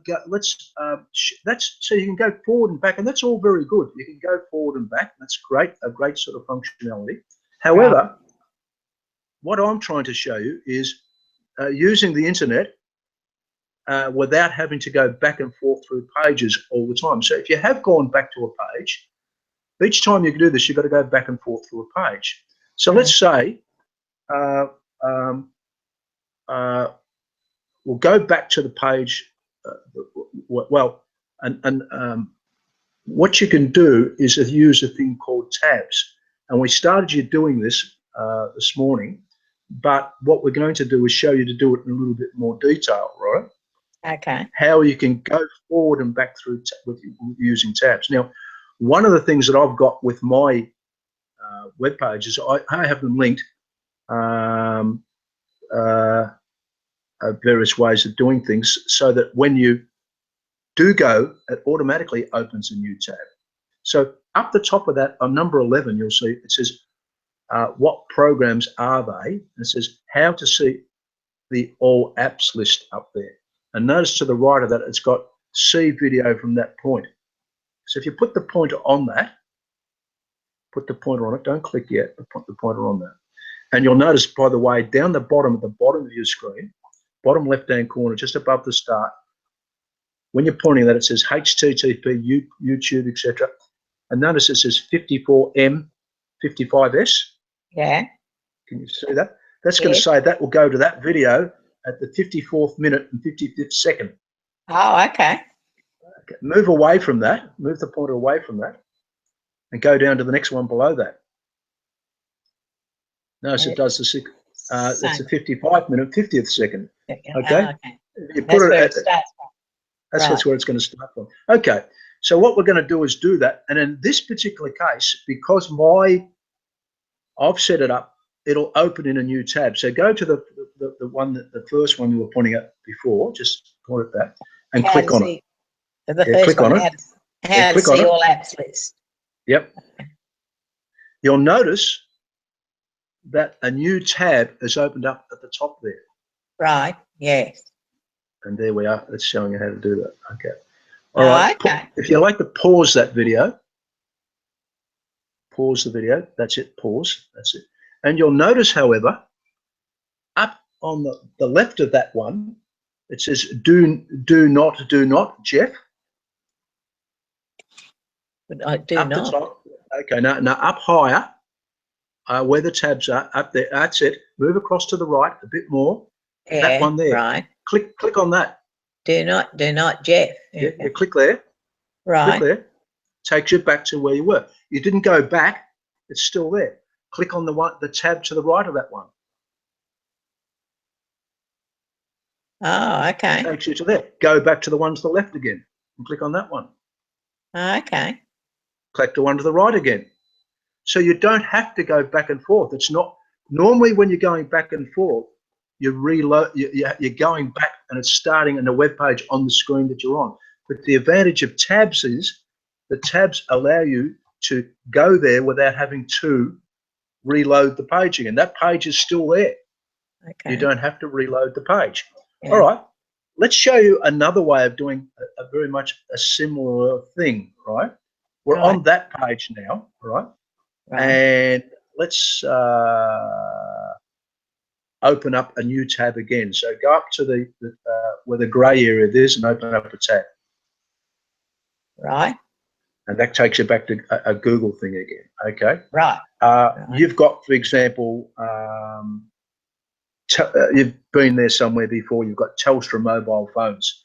you can go forward and back, and that's all very good. You can go forward and back. That's great, a great sort of functionality. However, what I'm trying to show you is using the internet without having to go back and forth through pages all the time. So if you have gone back to a page, each time you can do this, you've got to go back and forth through a page. So let's say we'll go back to the page. What you can do is use a thing called tabs. And we started you doing this this morning, but what we're going to do is show you to do it in a little bit more detail, right? Okay. How you can go forward and back through with using tabs. Now, one of the things that I've got with my web pages, I have them linked. Various ways of doing things so that when you do go, it automatically opens a new tab. So up the top of that, on number 11, you'll see it says what programs are they? And it says how to see the all apps list up there. And notice to the right of that, it's got see video from that point. So if you put the pointer on that, put the pointer on it, don't click yet, but put the pointer on that. And you'll notice, by the way, down the bottom, at the bottom of your screen, bottom left-hand corner, just above the start, when you're pointing that, it says HTTP, YouTube, etc. And notice it says 54M, 55S. Yeah. Can you see that? That's going to say that will go to that video at the 54th minute and 55th second. Oh, okay. Okay. Move away from that. Move the pointer away from that and go down to the next one below that. Notice it does the that's the 55 minute, 50th second. Okay. Oh, okay. You put That's it where at, it starts from. that's where it's going to start from. Okay. So what we're going to do is do that. And in this particular case, because I've set it up, it'll open in a new tab. So go to the one the first one you were pointing at before, just point at that and click on it. The first click one, on it. How to see all apps list. Yep. You'll notice that a new tab has opened up at the top there. Right, yes. And there we are. It's showing you how to do that. Okay. All right. Okay. If you like to pause that video, pause the video. That's it. Pause. That's it. And you'll notice, however, up on the left of that one, it says do not, Jeff. But I do up not. The top. Okay. Now up higher, where the tabs are, up there. That's it. Move across to the right a bit more. Yeah, that one there. Right. Click on that. Do not, Jeff. Yeah, click there. Right. Click there. Takes you back to where you were. You didn't go back. It's still there. Click on the tab to the right of that one. Oh, okay. Takes you to there. Go back to the one to the left again and click on that one. Okay. Click the one to the right again. So you don't have to go back and forth. It's not normally when you're going back and forth, you reload. You're going back and it's starting in a web page on the screen that you're on. But the advantage of tabs is the tabs allow you to go there without having to reload the page again. That page is still there. Okay. You don't have to reload the page. Yeah. All right. Let's show you another way of doing a very much a similar thing, right? We're on that page now, right? And let's open up a new tab again. So go up to the where the grey area is and open up a tab. Right. And that takes you back to a Google thing again. Okay. Right. You've got, for example, you've been there somewhere before. You've got Telstra mobile phones.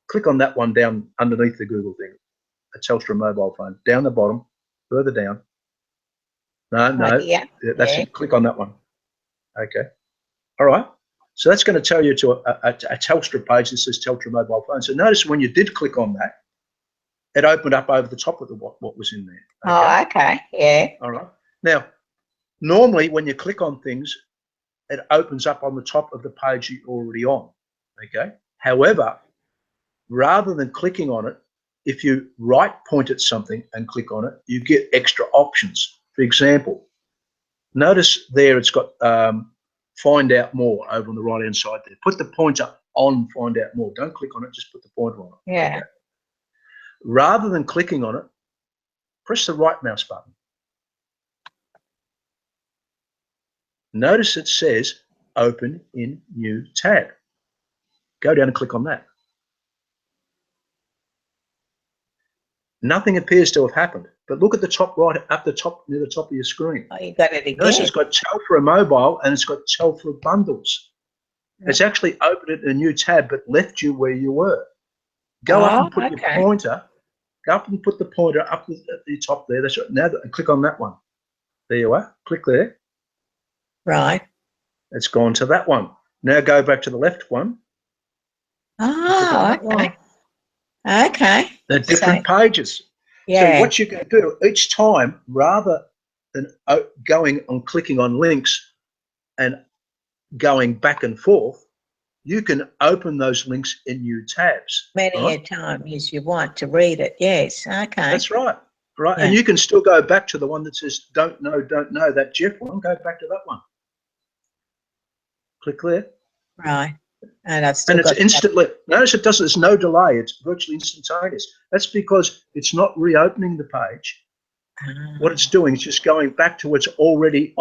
Click on that one down underneath the Google thing. A Telstra mobile phone. Down the bottom, further down. No. Yeah. That's it. Click on that one. Okay. All right. So that's going to tell you to a Telstra page that says Telstra mobile phone. So notice when you did click on that, it opened up over the top of what was in there. Okay? Oh, okay. Yeah. All right. Now, normally when you click on things, it opens up on the top of the page you're already on. Okay. However, rather than clicking on it, if you right point at something and click on it, you get extra options. For example, notice there it's got find out more over on the right hand side there. Put the pointer on find out more. Don't click on it, just put the pointer on it. Yeah. Okay. Rather than clicking on it, press the right mouse button. Notice it says open in new tab. Go down and click on that. Nothing appears to have happened, but look at the top right, up the top, near the top of your screen. Oh, you got it again. Notice it's got Telstra mobile and it's got Telstra bundles. It's actually opened it in a new tab, but left you where you were. Go up and put your pointer. Go up and put the pointer up at the top there. That's right. Now click on that one. There you are. Click there. Right. It's gone to that one. Now go back to the left one. Oh, okay. Okay. They're different pages. Yeah. So what you can do each time, rather than going on clicking on links and going back and forth, you can open those links in new tabs. Many a time as you want to read it. Yes. Okay. That's right. right? Yeah. And you can still go back to the one that says don't know, that Jeff one, go back to that one. Click there. Right. And I've still And it's got instantly, notice it doesn't, there's no delay, it's virtually instantaneous. That's because it's not reopening the page. What it's doing is just going back to what's already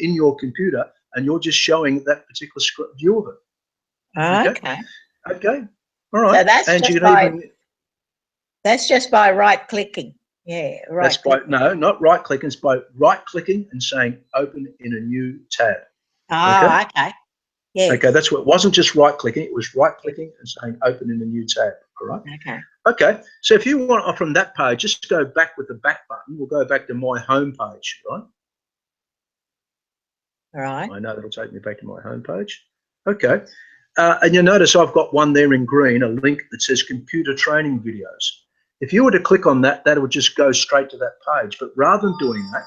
in your computer, and you're just showing that particular view of it. Okay. Okay. All right. So that's and just you can by even, that's just by right clicking. Yeah, right. that's by, no, not right clicking, it's by right clicking and saying open in a new tab. Oh, okay. Yeah. Okay, that's what, it wasn't just right clicking, it was right clicking and saying open in a new tab. All right. Okay. Okay, so if you want from that page, just go back with the back button. We'll go back to my home page, right? All right. I know that'll take me back to my home page. Okay, and you'll notice I've got one there in green, a link that says computer training videos. If you were to click on that, that would just go straight to that page. But rather than doing that,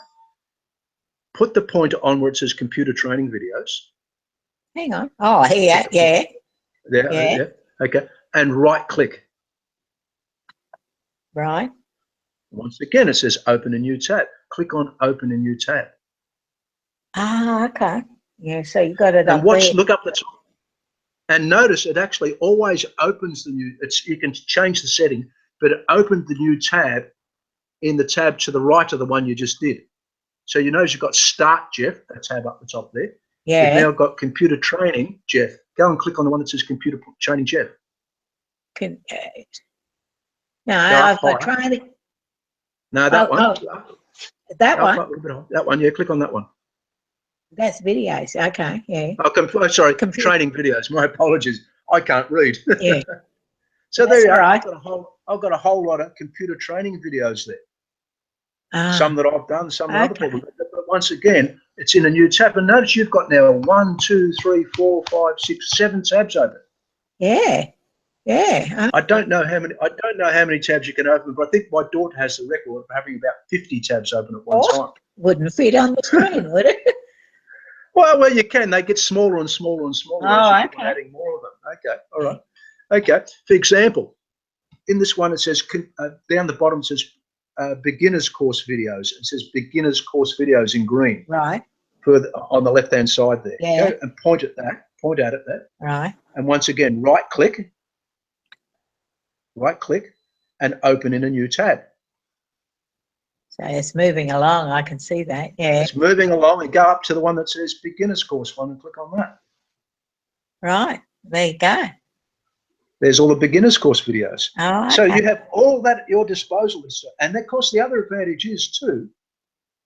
put the pointer on where it says computer training videos. Hang on. Oh, here. Yeah. There, yeah. Okay, and right click. Right. Once again, it says open a new tab. Click on open a new tab. Ah, okay. Yeah, so you got it And up there. look up the top. And notice it actually always opens the new, you can change the setting, but it opened the new tab in the tab to the right of the one you just did. So you notice you've got Start Jeff, a tab up the top there. Yeah. You've now got Computer Training Jeff. Go and click on the one that says Computer Training Jeff. No, I've got training. No, that one. Oh, that one. That one, yeah, click on that one. That's videos. Okay, yeah. Oh, sorry, training videos. My apologies. I can't read. Yeah. So there you are. Right. I've got a whole lot of computer training videos there. Some that I've done, some that other people have done. But once again, it's in a new tab. And notice you've got now 1, 2, 3, 4, 5, 6, 7 tabs open. Yeah. Yeah. I don't know how many tabs you can open, but I think my daughter has the record of having about 50 tabs open at one time. Wouldn't fit on the screen, would it? Well, you can. They get smaller and smaller and smaller as you keep adding more of them. Okay, all right. Okay, for example, in this one it says, down the bottom it says beginner's course videos. It says beginner's course videos in green. Right. Further on the left-hand side there. Yeah. Go and point at that. Right. And once again, right click, and open in a new tab. So it's moving along. I can see that. Yeah. It's moving along, and go up to the one that says beginner's course one and click on that. Right. There you go. There's all the beginner's course videos. Oh, okay. So you have all that at your disposal. And of course, the other advantage is too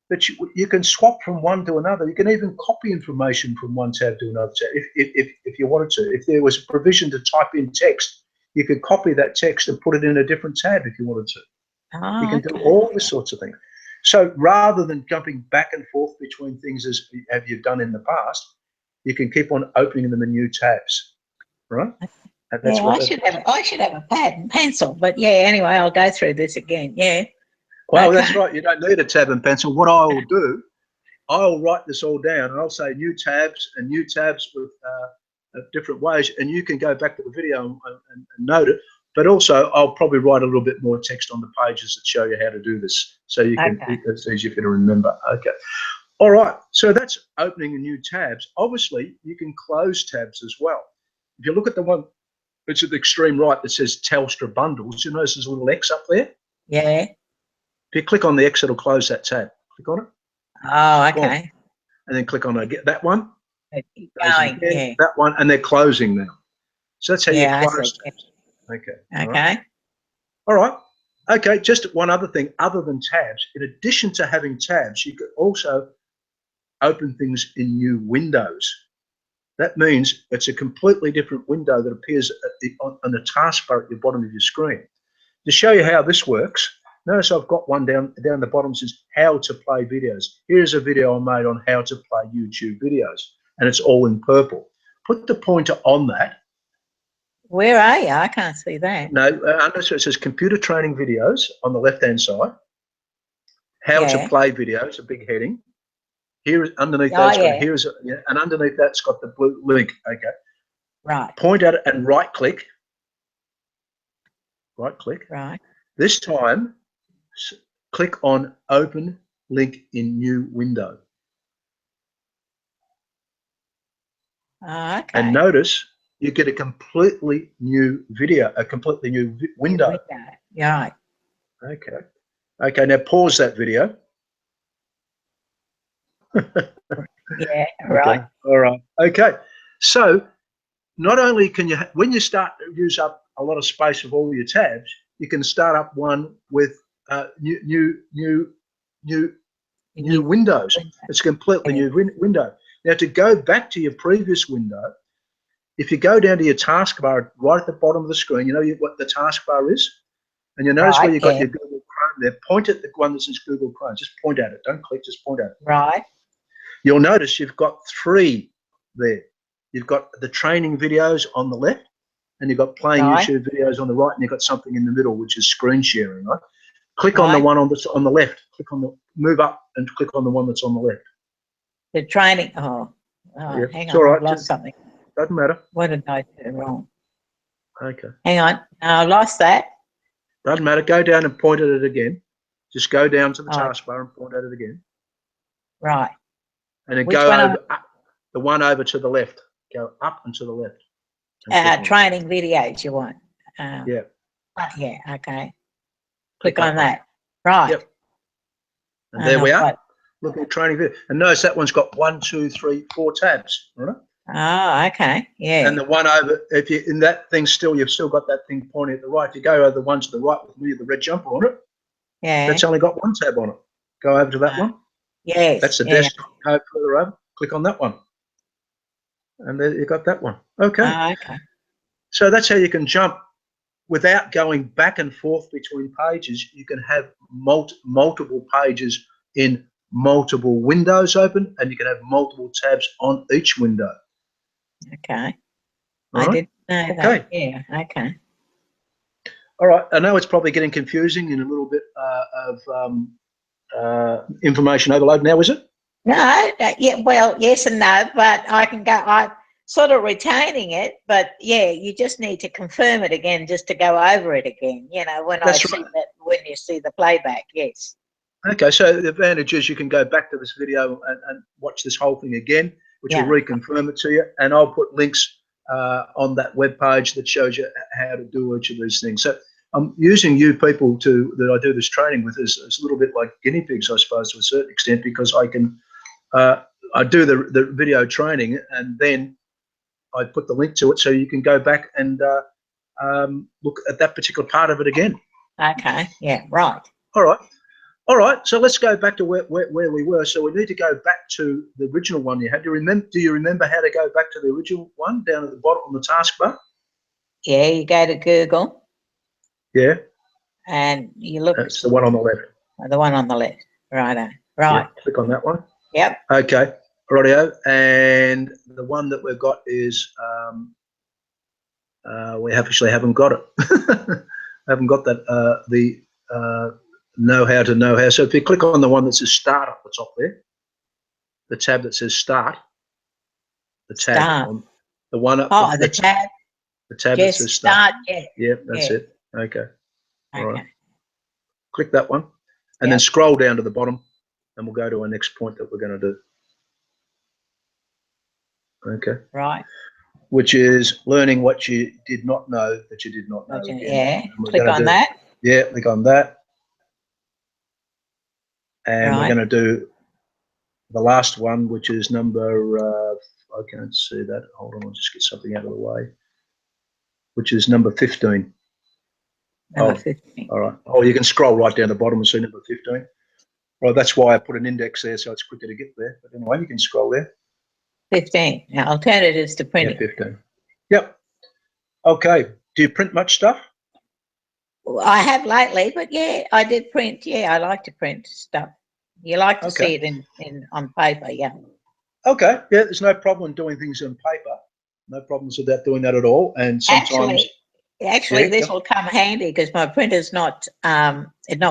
that you can swap from one to another. You can even copy information from one tab to another tab if you wanted to. If there was a provision to type in text, you could copy that text and put it in a different tab if you wanted to. Oh, you can do all this sorts of things. So rather than jumping back and forth between things as you've done in the past, you can keep on opening them in new tabs, right? And that's I should have a pad and pencil, but yeah. Anyway, I'll go through this again. Yeah. Well, that's right. You don't need a tab and pencil. What I will do, I'll write this all down, and I'll say new tabs with different ways, and you can go back to the video and note it. But also, I'll probably write a little bit more text on the pages that show you how to do this, so you can. It's easier for you to remember. Okay. All right. So that's opening new tabs. Obviously, you can close tabs as well. If you look at the one that's at the extreme right that says Telstra bundles, you notice there's a little X up there. Yeah. If you click on the X, it'll close that tab. Click on it. Oh, okay. And then click on that one. Keep going. Yeah. That one, and they're closing now. So that's how you close tabs. Okay. Okay. All right. Okay. Just one other thing, other than tabs, in addition to having tabs, you could also open things in new windows. That means it's a completely different window that appears on the taskbar at the bottom of your screen. To show you how this works, notice I've got one down the bottom that says how to play videos. Here's a video I made on how to play YouTube videos, and it's all in purple. Put the pointer on that. Where are you? I can't see that. No, under it says computer training videos on the left-hand side. How to play videos, a big heading. Here, underneath that's got and underneath that's got the blue link. Okay. Right. Point at it and right click. Right click. Right. This time, click on Open Link in New Window. Oh, okay. And notice you get a completely new video, a completely new window. Right. Okay. Okay, now pause that video. Yeah, right. Okay. All right. Okay. So not only can you, when you start to use up a lot of space of all your tabs, you can start up one with new windows. It's a completely new window. Now, to go back to your previous window, if you go down to your taskbar right at the bottom of the screen, you know what the taskbar is? And you notice where you've got your Google Chrome there, point at the one that says Google Chrome. Just point at it. Don't click, just point at it. Right. You'll notice you've got 3 there. You've got the training videos on the left, and you've got playing YouTube videos on the right, and you've got something in the middle, which is screen sharing, right? Click on the one on the left. Click on the, move up and click on the one that's on the left. The training, hang on, I've lost something. Doesn't matter. What did I do wrong? Okay. Hang on, I lost that. Doesn't matter. Go down and point at it again. Just go down to the taskbar and point at it again. Right. And then go over the one over to the left. Go up and to the left. Training videos you want. Yeah. Yeah, okay. Click on that. Right. Yep. And there we are. Look at training video. And notice that one's got 1, 2, 3, 4 tabs. Right? Oh, okay. Yeah. And the one over, if you in that thing still, you've still got that thing pointing at the right. If you go over the one to the right with me, the red jumper on it, that's only got 1 tab on it. Go over to that one. Yes. That's the desktop. Go further over. Click on that one. And there you got that one. Okay. Okay. So that's how you can jump without going back and forth between pages. You can have multiple pages in multiple windows open, and you can have multiple tabs on each window. Okay. All I didn't know that. Yeah. Okay. All right. I know it's probably getting confusing and a little bit of information overload now, is it? No. Yeah. Well, yes and no, but I can go. I'm sort of retaining it, but yeah, you just need to confirm it again, just to go over it again. You know, when That's I see that, when you see the playback. Yes. Okay. So the advantage is you can go back to this video and watch this whole thing again, which will reconfirm it to you, and I'll put links on that web page that shows you how to do each of these things. So I'm using you people that I do this training with as a little bit like guinea pigs, I suppose, to a certain extent, because I can I do the video training and then I put the link to it so you can go back and look at that particular part of it again. Okay. Yeah. Right. All right. All right, so let's go back to where we were. So we need to go back to the original one you had. Do you remember how to go back to the original one down at the bottom on the taskbar? Yeah, you go to Google. Yeah. And you look. That's the one on the left. The one on the left. Right. Right. Yeah, click on that one. Yep. Okay. Rightio. And the one that we've got is we actually haven't got it. Haven't got that know how to know how. So if you click on the one that says start up the top there, the tab that says start, the tab on the one up. Oh, the tab. The tab that says start. Yeah, that's it. Okay. All right. Okay. Click that one, and then scroll down to the bottom, and we'll go to our next point that we're going to do. Okay. Right. Which is learning what you did not know that you did not know. Yeah. Click on that. Yeah. Click on that. And we're going to do the last one, which is number, I can't see that. Hold on, I'll just get something out of the way. Which is number 15. Number 15. All right. Oh, you can scroll right down the bottom and see number 15. Well, that's why I put an index there, so it's quicker to get there. But anyway, you can scroll there. 15. Now, alternatives to printing. Yeah, 15. Yep. Okay. Do you print much stuff? Well, I have lately, but yeah, I did print. Yeah, I like to print stuff. You like to see it in on paper, yeah. Okay. Yeah, there's no problem doing things on paper. No problems with that, doing that at all. And sometimes actually this will come handy because my printer's not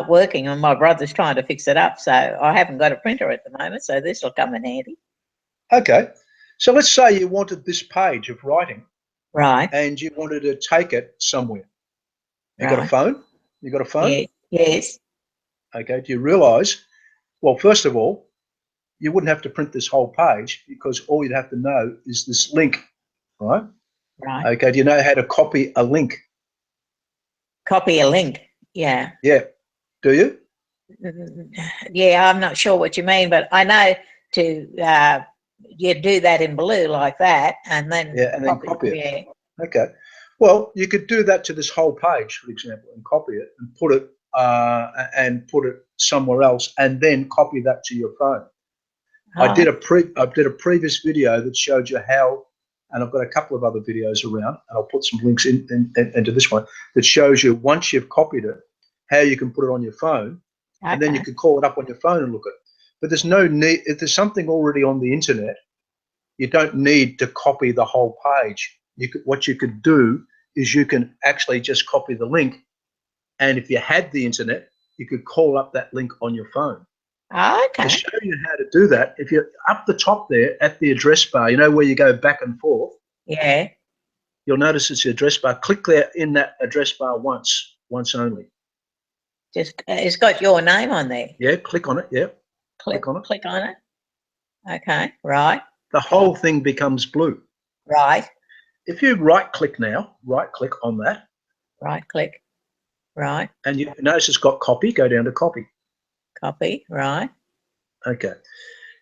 working and my brother's trying to fix it up. So I haven't got a printer at the moment, so this will come in handy. Okay. So let's say you wanted this page of writing. Right. And you wanted to take it somewhere. You got a phone? You got a phone? Yeah. Yes. Okay, do you realise? Well, first of all, you wouldn't have to print this whole page because all you'd have to know is this link, right? Right. Okay, do you know how to copy a link? Copy a link. Yeah. Yeah, do you? Yeah, I'm not sure what you mean, but I know to you do that in blue like that, and then Yeah, and then copy it. Yeah. Okay. Well, you could do that to this whole page, for example, and copy it and put it somewhere else, and then copy that to your phone. I did a previous video that showed you how, and I've got a couple of other videos around, and I'll put some links into this one that shows you once you've copied it, how you can put it on your phone, and then you can call it up on your phone and look at it. But there's no need, if there's something already on the internet, you don't need to copy the whole page. What you could do is you can actually just copy the link, and if you had the internet, you could call up that link on your phone. To show you how to do that, if you're up the top there at the address bar, you know where you go back and forth? Yeah. You'll notice it's the address bar. Click there in that address bar once only. Just it's got your name on there. Yeah, click on it. Yeah. Click on it. Click on it. Okay, right. The whole thing becomes blue. Right. If you right-click now, right-click on that. Right-click. Right. And you notice it's got copy. Go down to copy. Copy. Right. Okay.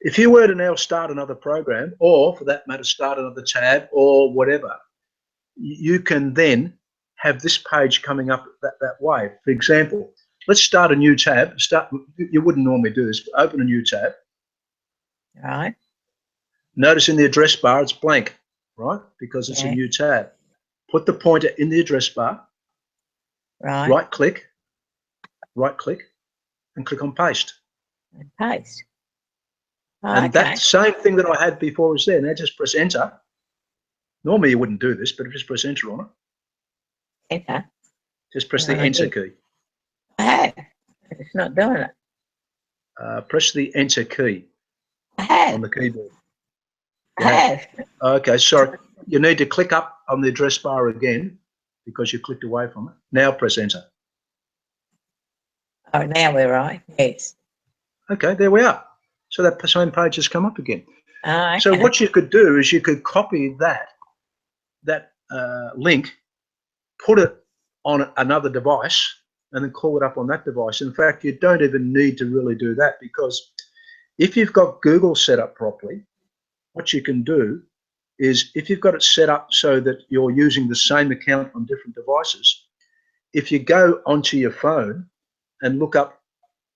If you were to now start another program, or for that matter, start another tab or whatever, you can then have this page coming up that way. For example, let's start a new tab. You wouldn't normally do this, but open a new tab. Right. Notice in the address bar it's blank, right? Because it's a new tab. Put the pointer in the address bar. Right. Right-click, and click on paste. And paste. And that same thing that I had before is there. Now just press enter. Normally you wouldn't do this, but just press enter on it. Enter. Just press the enter key. I have. It's not doing it. Press the enter key on the keyboard. I have. Okay, sorry. You need to click up on the address bar again because you clicked away from it. Now press enter. Oh, now we're right. Yes. Okay, there we are. So that same page has come up again. Okay. So what you could do is you could copy that link, put it on another device, and then call it up on that device. In fact, you don't even need to really do that, because if you've got Google set up properly, what you can do is, if you've got it set up so that you're using the same account on different devices, if you go onto your phone and look up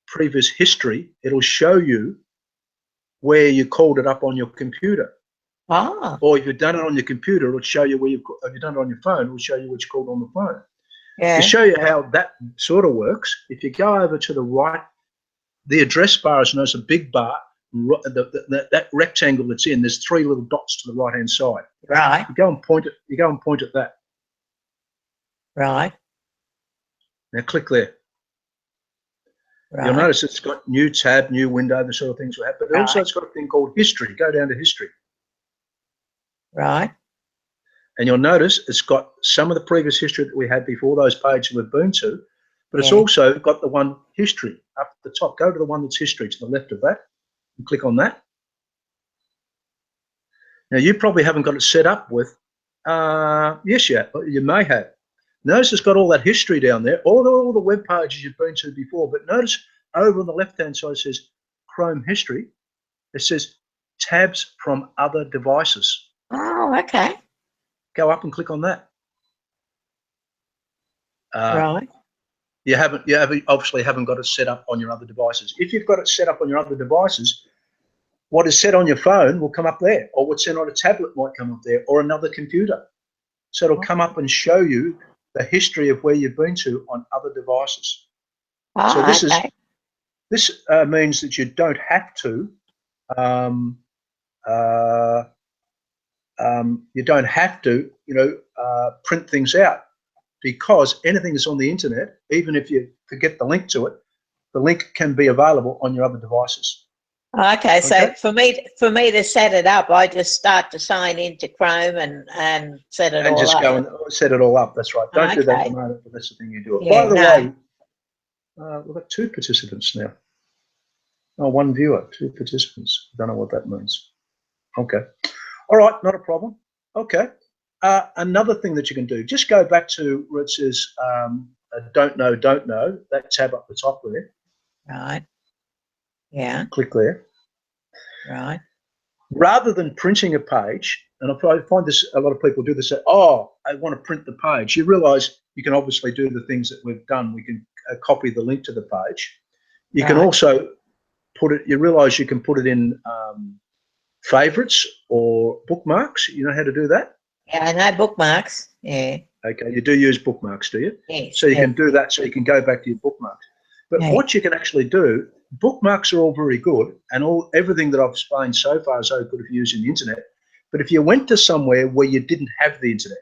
previous history, it'll show you where you called it up on your computer. Or if you've done it on your computer, it'll show you where if you've done it on your phone, it'll show you what you called on the phone. To show you how that sort of works, if you go over to the right, the address bar is a big bar. That rectangle that's in, there's three little dots to the right hand side. Right. You go and point at that. Right. Now click there. Right. You'll notice it's got new tab, new window, the sort of things we have, but also it's got a thing called history. Go down to history. Right. And you'll notice it's got some of the previous history that we had before, those pages we've been to, but it's also got the one history up at the top. Go to the one that's history to the left of that and click on that. Now, you probably haven't got it set up with, yes, you may have. Notice it's got all that history down there, all the web pages you've been to before, but notice over on the left-hand side it says Chrome history. It says tabs from other devices. Oh, okay. Go up and click on that. Right. You obviously haven't got it set up on your other devices. If you've got it set up on your other devices, what is set on your phone will come up there, or what's set on a tablet might come up there, or another computer. So it'll come up and show you the history of where you've been to on other devices. So this means that you don't have to print things out, because anything that's on the internet, even if you forget the link to it, the link can be available on your other devices. Okay, so for me to set it up, I just start to sign into Chrome and set it all up. And just go and set it all up. That's right. Don't do that at the moment, but that's the thing you do. Yeah, By the way, We've got 2 participants now. Oh, 1 viewer, 2 participants. I don't know what that means. Okay. All right, not a problem. Okay. Another thing that you can do, just go back to where it says don't know, that tab up the top there. Right. Yeah. Click there. Right. Rather than printing a page, and I find this, a lot of people do this, say, oh, I want to print the page. You realize you can obviously do the things that we've done. We can copy the link to the page. You can also put it, you realize you can put it in favorites or bookmarks. You know how to do that? Yeah, I know bookmarks. Yeah. Okay, you do use bookmarks, do you? Yes. So you can do that, so you can go back to your bookmarks. But what you can actually do, bookmarks are all very good, and everything that I've explained so far is so good if you're using the internet. But if you went to somewhere where you didn't have the internet,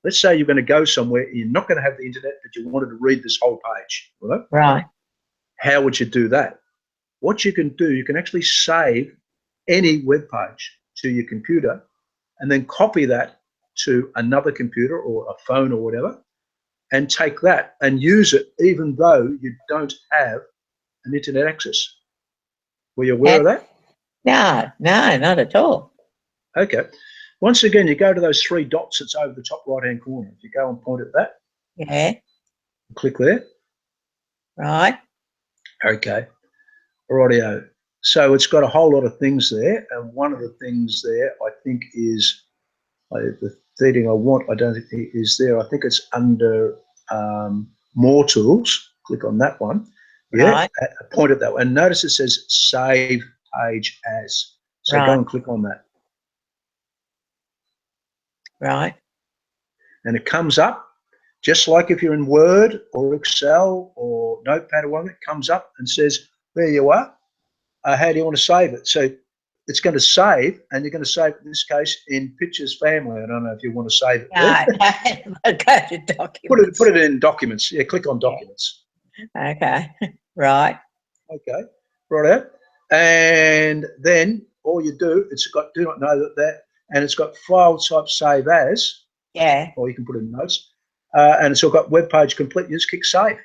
let's say you're going to go somewhere, you're not going to have the internet, but you wanted to read this whole page, right? Right. How would you do that? What you can do, you can actually save any web page to your computer and then copy that to another computer or a phone or whatever, and take that and use it even though you don't have an internet access. Were you aware of that? No, not at all. Okay. Once again, you go to those 3 dots that's over the top right-hand corner. If you go and point at that. Yeah. Click there. Right. Okay. Rightio. So it's got a whole lot of things there, and one of the things there I think is the thing I want. I don't think it is there. I think it's under more tools. Click on that one. Yeah. Right. Point at that one, and notice it says save page as. So go and click on that. Right. And it comes up just like if you're in Word or Excel or Notepad or whatever. It comes up and says, there you are. How do you want to save it? So it's going to save, and you're going to save, in this case, in Pictures Family. I don't know if you want to save it there. No, go to documents. Put it in Documents. Yeah, click on Documents. Okay. Right. Okay. Right. And then all you do, it's got do not know that, and it's got file type save as. Yeah. Or you can put it in notes. And it's all got web page complete. You just click save.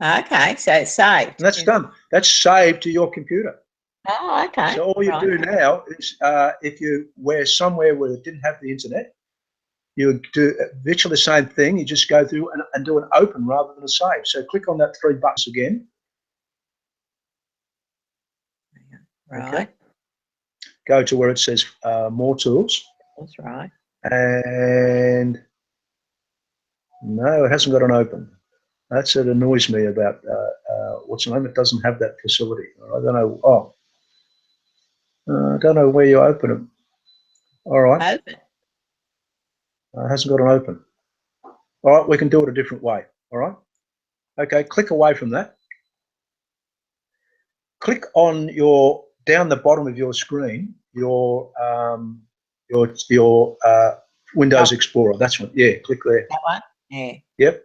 Okay, so it's saved. And that's done. That's saved to your computer. Oh, okay. So all you do now is if you were somewhere where it didn't have the internet, you do literally the same thing. You just go through and do an open rather than a save. So click on that 3 buttons again. Right. Okay. Go to where it says more tools. That's right. And no, it hasn't got an open. That's what annoys me about what's the name. It doesn't have that facility. I don't know. Oh, I don't know where you open it. All right. Open. It hasn't got an open. All right, we can do it a different way. All right. Okay, click away from that. Click on your down the bottom of your screen, your Windows Explorer. That's one. Yeah, click there. That one. Yeah. Yep.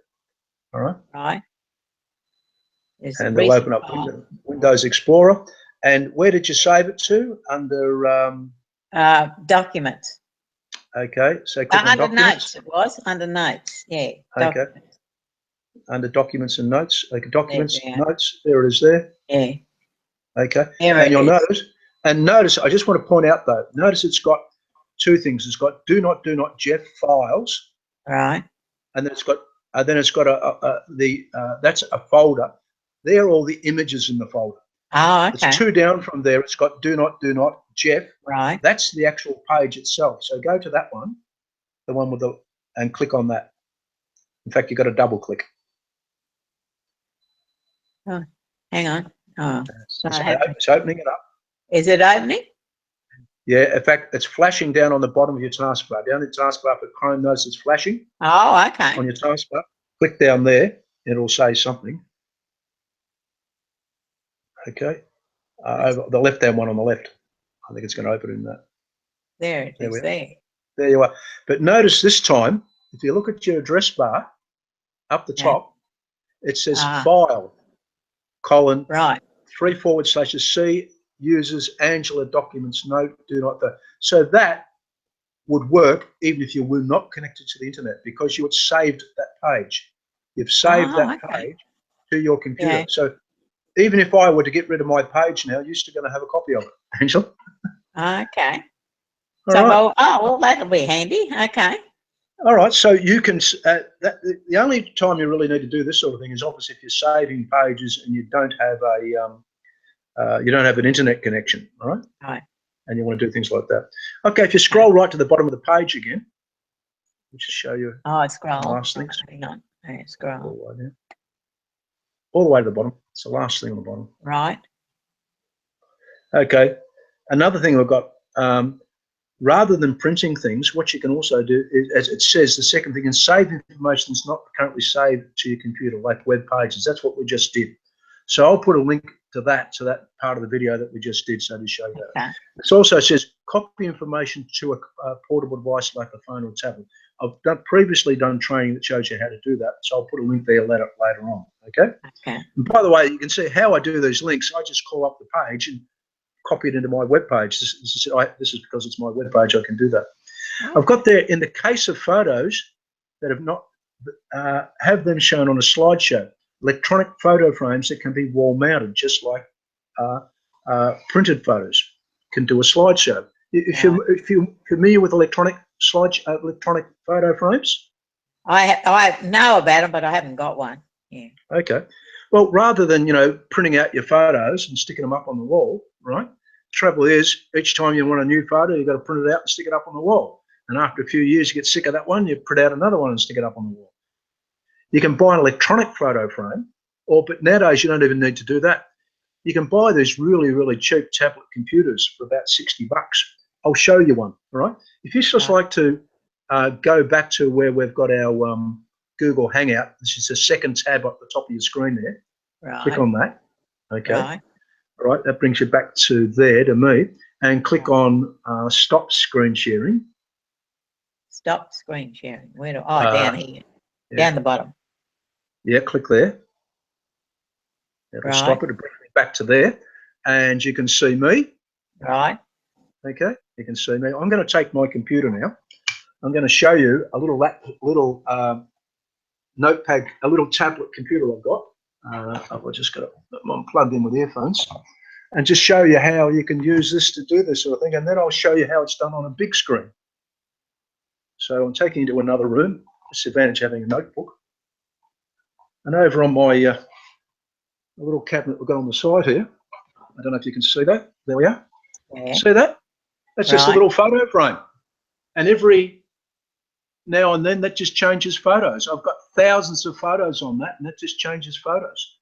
All right. Right. And they'll open up Windows Explorer. And where did you save it to? Under documents. Okay, so click on under Documents. notes. It was under notes. Yeah. Okay. Documents. Under Documents and Notes. Okay, Documents, Yeah. Notes. There it is. There. Yeah. Okay. There and you'll is. notice. I just want to point out though. Notice it's got 2 things. It's got do not Jeff files. Right. And then it's got that's a folder. They're all the images in the folder. Oh, okay. It's 2 down from there. It's got do not Jeff. Right. That's the actual page itself. So go to that one, the one with and click on that. In fact, you've got to double click. Oh, hang on. Oh, so it's opening it up. Is it opening? Yeah, in fact, it's flashing down on the bottom of your taskbar. Down the taskbar for Chrome, notice it's flashing. Oh, okay. On your taskbar. Click down there. It'll say something. Okay. Over the left-hand one on the left. I think it's going to open in that. There it is. There you are. But notice this time, if you look at your address bar up the top, it says file, colon, right. 3//C, users, Angela, documents, note, do not. So that would work even if you were not connected to the internet because you had saved that page. You've saved that page to your computer. Yeah. So even if I were to get rid of my page now, you're still going to have a copy of it, Angela. Okay. All So, right. well, that'll be handy. Okay. All right. So you can. The only time you really need to do this sort of thing is obviously if you're saving pages and you don't have an internet connection. All right. Right. And you want to do things like that. Okay. If you scroll right to the bottom of the page again, we'll just show you Oh, scroll. the last things. Hang on. Yeah, scroll. All the way to the bottom. It's the last thing on the bottom. Right. Okay. Another thing we've got. Rather than printing things, what you can also do is, as it says, the second thing is save information that's not currently saved to your computer, like web pages. That's what we just did. So I'll put a link to that part of the video that we just did, so to show you that. Okay. It also says copy information to a portable device like a phone or tablet. I've previously done training that shows you how to do that, so I'll put a link there later on. Okay. Okay. And by the way, you can see how I do these links. I just call up the page and copy it into my web page. This is because it's my web page. I can do that. I've got there, in the case of photos that have not have them shown on a slideshow, electronic photo frames that can be wall mounted, just like printed photos can do a slideshow. If you're familiar with electronic photo frames, I know about them, but I haven't got one. Yeah. Okay. Well, rather than printing out your photos and sticking them up on the wall, right? The trouble is, each time you want a new photo, you've got to print it out and stick it up on the wall. And after a few years, you get sick of that one, you print out another one and stick it up on the wall. You can buy an electronic photo frame, but nowadays you don't even need to do that. You can buy these really, really cheap tablet computers for about $60. I'll show you one, all right? If you just like to go back to where we've got our Google Hangout, this is the second tab up the top of your screen there. Right. Click on that. Okay. Right. All right, that brings you back to there, to me. And click on Stop Screen Sharing. Stop screen sharing. Where do? Oh, down here. Yeah. Down the bottom. Yeah, click there. It'll stop it. It'll bring me back to there. And you can see me. Right. Okay, you can see me. I'm going to take my computer now. I'm going to show you a little notepad, a little tablet computer I've got. I've just got I'm plugged in with earphones, and just show you how you can use this to do this sort of thing, and then I'll show you how it's done on a big screen. So I'm taking you to another room. It's the advantage of having a notebook. And over on my little cabinet we've got on the side here, I don't know if you can see that. There we are. Yeah. See that? That's just a little photo frame. And every now and then that just changes photos. I've got thousands of photos on that, and that just changes photos.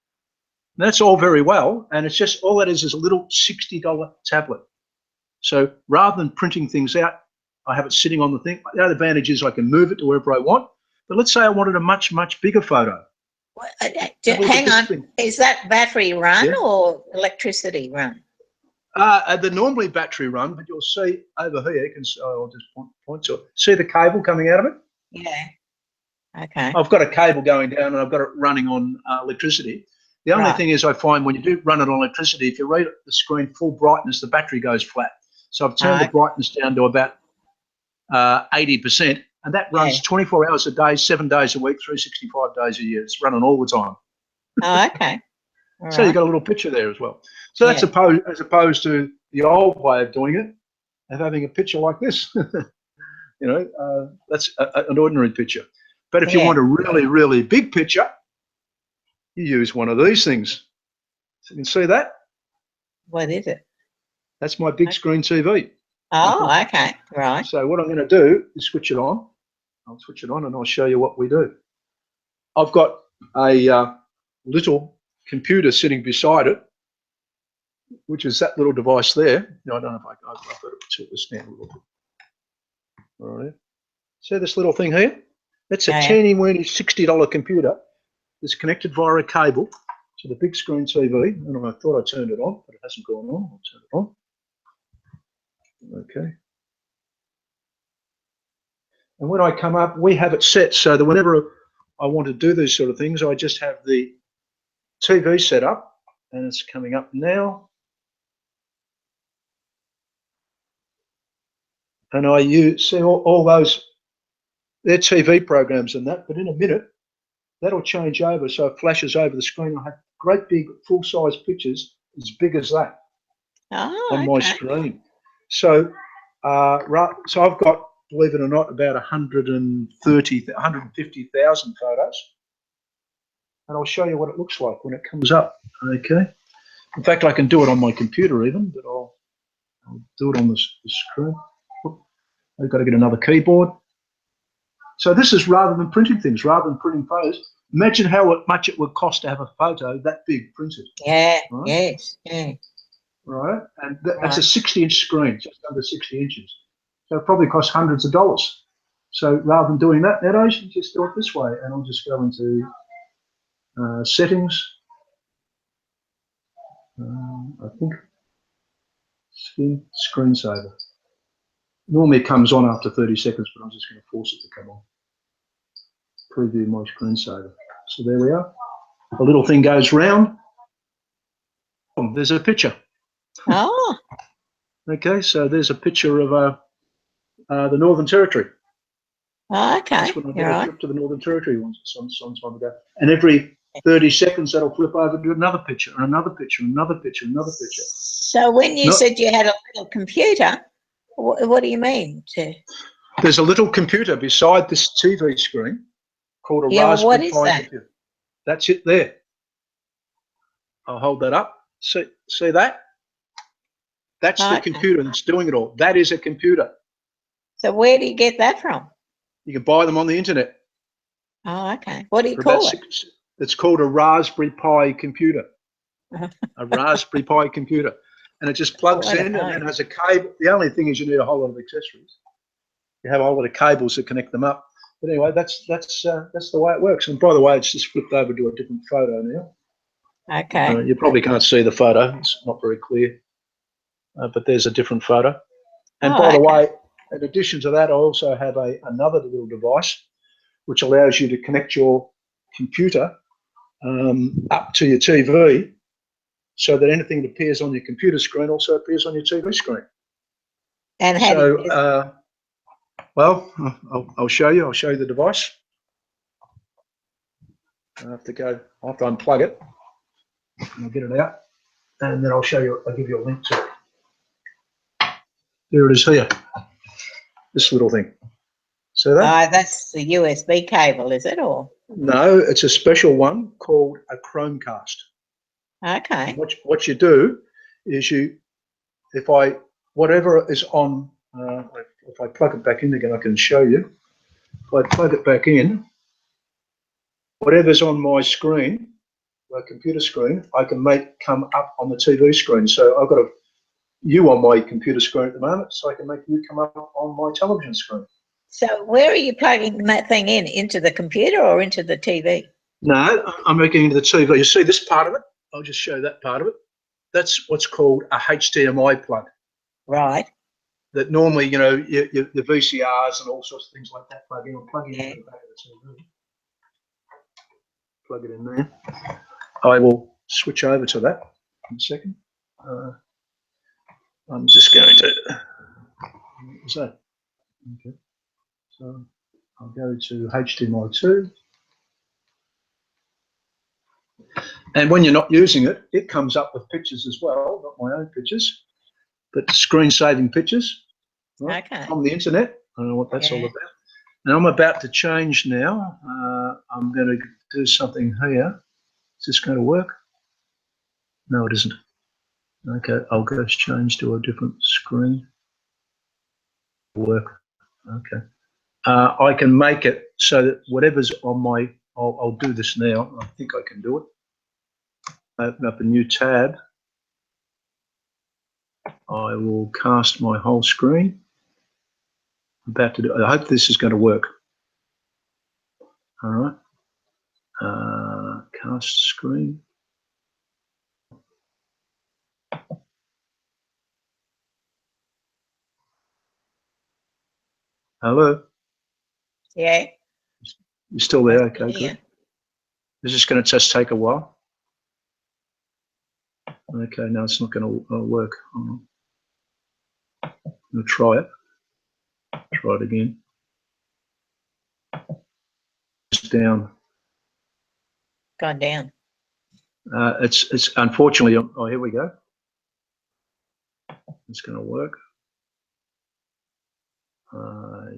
And that's all very well, and it's just all that is a little $60 tablet. So rather than printing things out, I have it sitting on the thing. The other advantage is I can move it to wherever I want. But let's say I wanted a much, much bigger photo. Hang on. Is that battery run or electricity run? They're normally battery run, but you'll see over here, you can, I'll just point to it. See the cable coming out of it? Yeah. Okay. I've got a cable going down and I've got it running on electricity. The only thing is I find when you do run it on electricity, if you read the screen full brightness, the battery goes flat. So I've turned the brightness down to about 80%, and that runs 24 hours a day, 7 days a week, 365 days a year. It's running all the time. Oh, okay. So you've got a little picture there as well. So that's as opposed to the old way of doing it, of having a picture like this. That's an ordinary picture. But if you want a really, really big picture, you use one of these things. So you can see that? What is it? That's my big screen TV. Oh, okay. Right. So what I'm going to do is switch it on. I'll switch it on and I'll show you what we do. I've got a little computer sitting beside it, which is that little device there. I don't know if I've got to tilt this down a little bit. All right. See this little thing here? That's a teeny-weeny $60 computer that's connected via a cable to the big screen TV. And I thought I turned it on, but it hasn't gone on. I'll turn it on. Okay. And when I come up, we have it set so that whenever I want to do these sort of things, I just have the TV set up, and it's coming up now. And I see all those, they're TV programs and that, but in a minute, that'll change over, so it flashes over the screen. I have great big full-size pictures as big as that on my screen. So, so I've got, believe it or not, about 150,000 photos, and I'll show you what it looks like when it comes up. Okay. In fact, I can do it on my computer even, but I'll do it on the screen. I've got to get another keyboard. So this is rather than printing things, rather than printing photos. Imagine how much it would cost to have a photo that big printed. Yeah. Right? Yes. Yeah. Right, and that's a 60-inch screen, just under 60 inches. So it probably costs hundreds of dollars. So rather than doing that nowadays, you just do it this way. And I'll just go into settings. I think screensaver. Normally it comes on after 30 seconds, but I'm just going to force it to come on. Preview my screensaver. So there we are. The little thing goes round. Oh, there's a picture. Oh. Okay, so there's a picture of the Northern Territory. Oh, okay. That's when I did a trip to the Northern Territory once, some time ago. And every 30 seconds, that'll flip over to another picture, and another picture, another picture, another picture. So when you said you had a little computer, what do you mean? There's a little computer beside this TV screen called a Raspberry Pi computer. That's it there. I'll hold that up. See that? That's the computer that's doing it all. That is a computer. So where do you get that from? You can buy them on the internet. Oh, okay. What do you call it? It's called a Raspberry Pi computer. A Raspberry Pi computer. And it just plugs in and then has a cable. The only thing is you need a whole lot of accessories. You have a whole lot of cables to connect them up. But anyway, that's the way it works. And by the way, it's just flipped over to a different photo now. Okay. You probably can't see the photo. It's not very clear. But there's a different photo. And by the way, in addition to that, I also have another little device which allows you to connect your computer up to your TV so that anything that appears on your computer screen also appears on your TV screen. And so, well, I'll show you. I'll show you the device. I have to unplug it. And I'll get it out, and then I'll show you. I'll give you a link to it. There it is here. This little thing. See that? That's the USB cable, is it, or? No, it's a special one called a Chromecast. Okay. And what you do is whatever is on, if I plug it back in again, I can show you. If I plug it back in, whatever's on my screen, my computer screen, I can make come up on the TV screen. So I've got you on my computer screen at the moment, so I can make you come up on my television screen. So where are you plugging that thing in? Into the computer or into the TV? No, I'm making into the TV. You see this part of it? I'll just show that part of it. That's what's called a HDMI plug. Right. That normally, your VCRs and all sorts of things like that plug in. I'll plug it into the back of the TV. Plug it in there. I will switch over to that in a second. I'm just going to. What was that? Okay. So I'll go to HDMI 2. And when you're not using it, it comes up with pictures as well, not my own pictures, but screen-saving pictures from the internet. I don't know what that's all about. And I'm about to change now. I'm going to do something here. Is this going to work? No, it isn't. Okay, I'll go change to a different screen. Work. Okay. I can make it so that whatever's on my, I'll do this now. I think I can do it. Open up a new tab. I will cast my whole screen. I'm about to do. I hope this is going to work. All right. Cast screen. Hello. Yeah. You're still there? Okay, good. This is going to just take a while. Okay, no, it's not going to work. I'm going to try it. Try it again. It's down. gone down. It's unfortunately. Oh, here we go. It's going to work.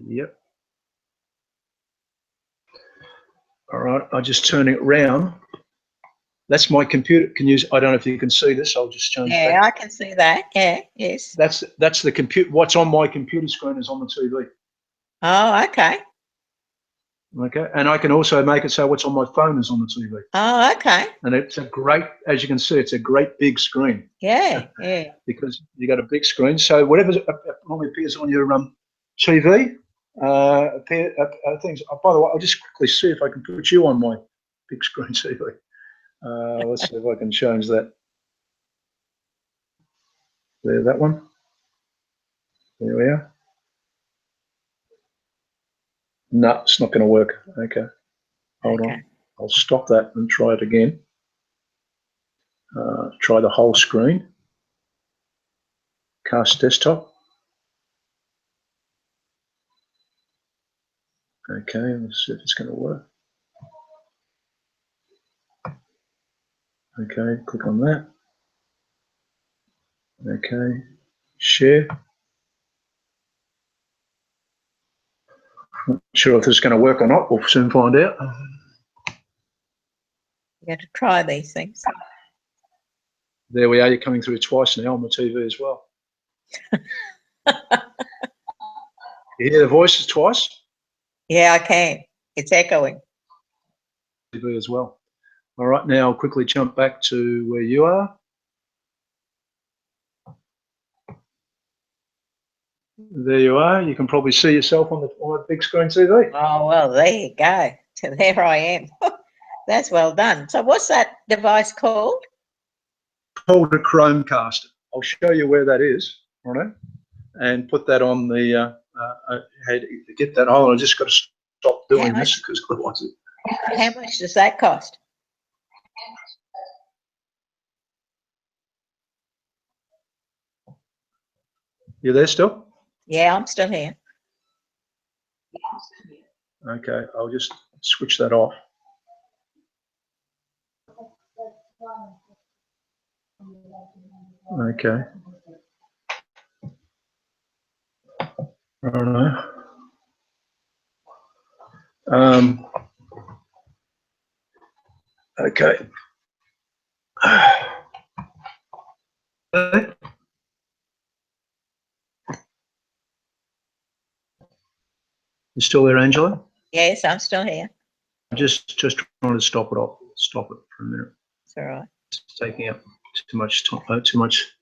Yep. All right. I just turn it round. That's my computer. I don't know if you can see this. I'll just change. Yeah, I can see that. Yeah. Yes. That's the computer. What's on my computer screen is on the TV. Oh, okay. Okay, and I can also make it so what's on my phone is on the TV. Oh, okay. And it's a great, as you can see, it's a great big screen. Yeah. Yeah. Because you got a big screen. So whatever normally appears on your TV, things. Oh, by the way, I'll just quickly see if I can put you on my big screen TV. Let's see if I can change that. There, that one. There we are. No, it's not going to work. Okay. Hold on. I'll stop that and try it again. Try the whole screen. Cast desktop. Okay, let's see if it's going to work. Okay, click on that. Okay, share. Not sure if this is going to work or not. We'll soon find out. You got to try these things. There we are. You're coming through twice now on the TV as well. You hear the voices twice? Yeah, I can. It's echoing. TV as well. All right, now I'll quickly jump back to where you are. There you are. You can probably see yourself on the big screen TV. Oh, well, there you go. So there I am. That's well done. So what's that device called? Called a Chromecast. I'll show you where that is, all right? And put that on the head. Get that. Oh, I just got to stop doing this because otherwise How much does that cost? You there still? Yeah, I'm still here. Okay, I'll just switch that off. Okay. I don't know. Okay. You still there, Angela? Yes, I'm still here. Just trying to stop it off. Stop it for a minute. It's all right. It's taking up too much time. Too much.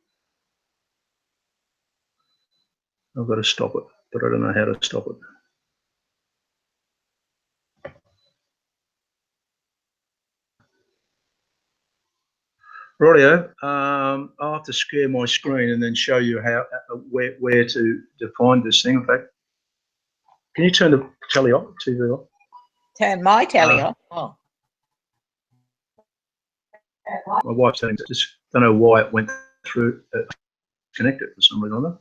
I've got to stop it, but I don't know how to stop it. Rightio. I'll have to share my screen and then show you how where to find this thing. In fact, can you turn the telly off? TV off? Turn my telly off. Oh. My wife's saying just don't know why it went through connected for some reason.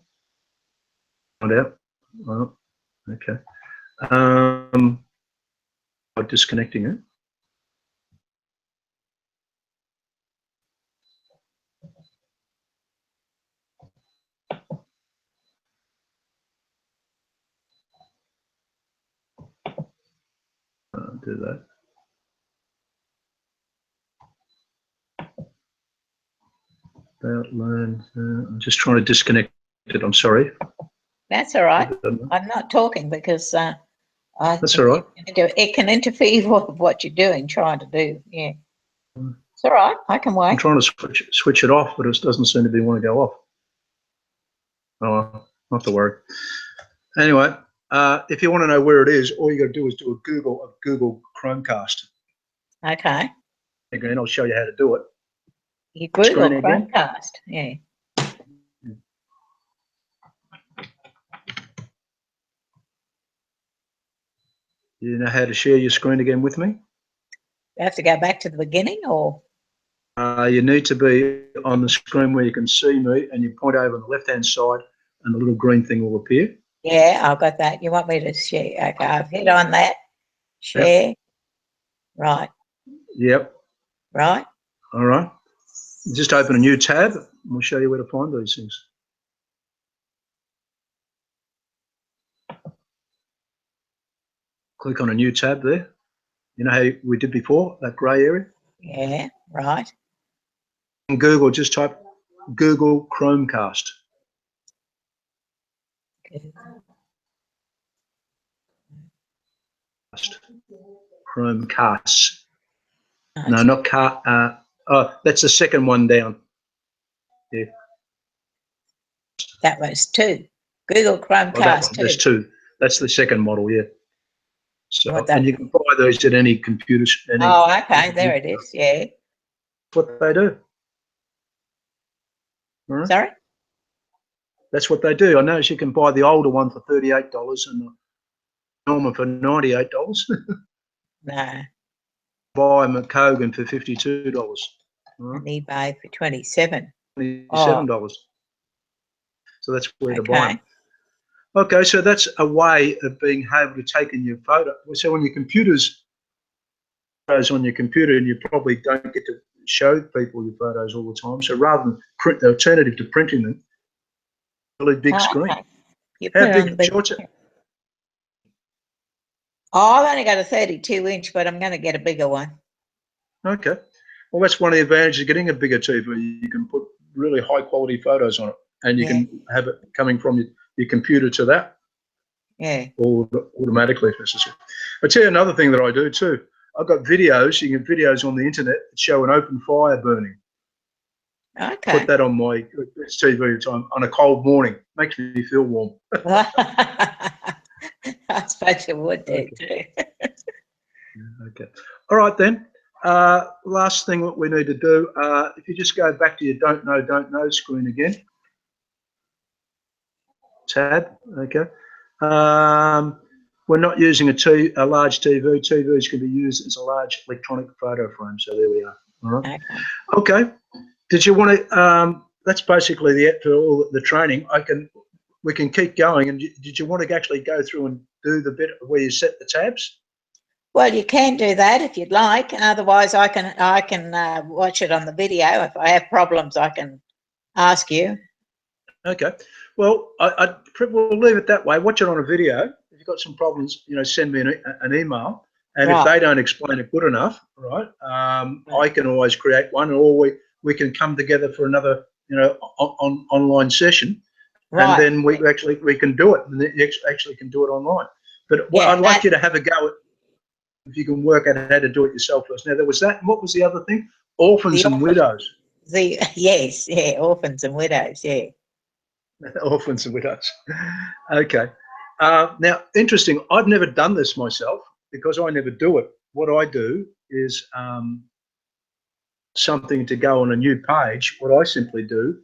Find out. Oh, okay. By disconnecting it. Do that. About learn. I'm just trying to disconnect it. I'm sorry. That's all right. I'm not talking because that's all right. It can interfere with what you're doing, trying to do. Yeah. It's all right. I can wait. I'm trying to switch it off, but it doesn't seem to be want to go off. Oh, not to worry. Anyway, if you want to know where it is, all you got to do is do a Google Chromecast. Okay. Again, I'll show you how to do it. You Google Chromecast. Yeah. You know how to share your screen again with me? You have to go back to the beginning, or? You need to be on the screen where you can see me, and you point over on the left-hand side, and the little green thing will appear. Yeah, I've got that. You want me to share? Okay, I've hit on that. Share. Yep. Right. Yep. right? All right. Just open a new tab and we'll show you where to find these things. Click on a new tab there. You know how we did before, that grey area? Yeah, right. In Google, just type Google Chromecast. Chromecast. No, not car. Oh, that's the second one down. Yeah. That was 2. Google Chromecast 2. There's 2. That's the second model, yeah. So, What that? and you can buy those at any computer. Oh, okay. There it is. Yeah. What they do. All right. Sorry? That's what they do. I notice you can buy the older one for $38 and the normal for $98. No. Buy them at Kogan for $52. Right. And eBay for $27. $27. So that's where to buy them. Okay. Okay, so that's a way of being able to take in your photo. So on your computers, photos on your computer, and you probably don't get to show people your photos all the time. So rather than print, the alternative to printing them, really big screen. Okay. You How put it on big the big. shorts? Oh, I've only got a 32-inch, but I'm going to get a bigger one. Okay. Well, that's one of the advantages of getting a bigger TV. You can put really high quality photos on it, and you can have it coming from your computer to that. Yeah. Or automatically if necessary. I'll tell you another thing that I do too. I've got videos. You can get videos on the internet that show an open fire burning. Okay. Put that on my TV time on a cold morning. Makes me feel warm. I suppose you would do too. Okay. All right then. Last thing that we need to do, if you just go back to your don't know screen again. Tab. Okay. We're not using a large TV. TVs can be used as a large electronic photo frame. So there we are. All right. Okay. Did you want to? That's basically for all the training. We can keep going. And did you want to actually go through and do the bit where you set the tabs? Well, you can do that if you'd like. Otherwise, I can watch it on the video. If I have problems, I can ask you. Okay. Well, we'll leave it that way. Watch it on a video. If you've got some problems, send me an email. And if they don't explain it good enough, right, I can always create one, or we can come together for another, online session. Right. And then we can do it, and you actually can do it online. But I'd like you to have a go at if you can work out how to do it yourself first. Now there was that. And what was the other thing? Orphans and widows. Yes, orphans and widows. Yeah. Orphans and widows. Okay. Now, interesting. I've never done this myself because I never do it. What I do is something to go on a new page. What I simply do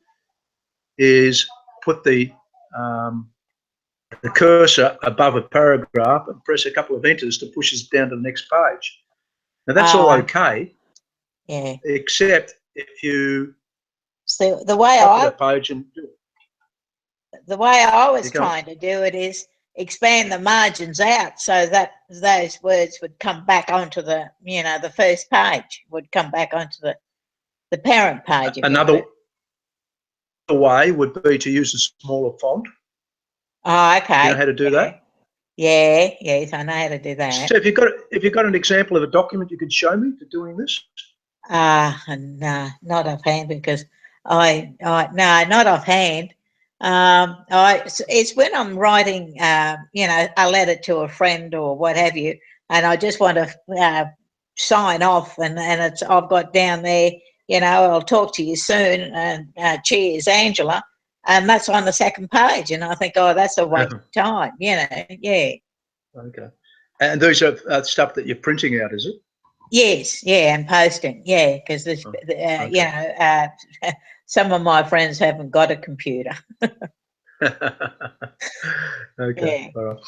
is put the cursor above a paragraph and press a couple of enters to push us down to the next page. Now that's all okay. Yeah. Except if you the way I page and do it. The way I was trying to do it is expand the margins out so that those words would come back onto the, the first page would come back onto the parent page. Another way would be to use a smaller font. Oh, okay. You know how to do that? Yeah, yes, I know how to do that. So if you've got an example of a document you could show me for doing this? No, not offhand because no, not offhand. It's when I'm writing, a letter to a friend or what have you, and I just want to sign off, and I've got down there, I'll talk to you soon, and cheers, Angela, and that's on the second page, and I think, oh, that's a waste of time, yeah. Okay, and those are stuff that you're printing out, is it? Yes, yeah, and posting, yeah, because there's, some of my friends haven't got a computer. Okay. Yeah. All right.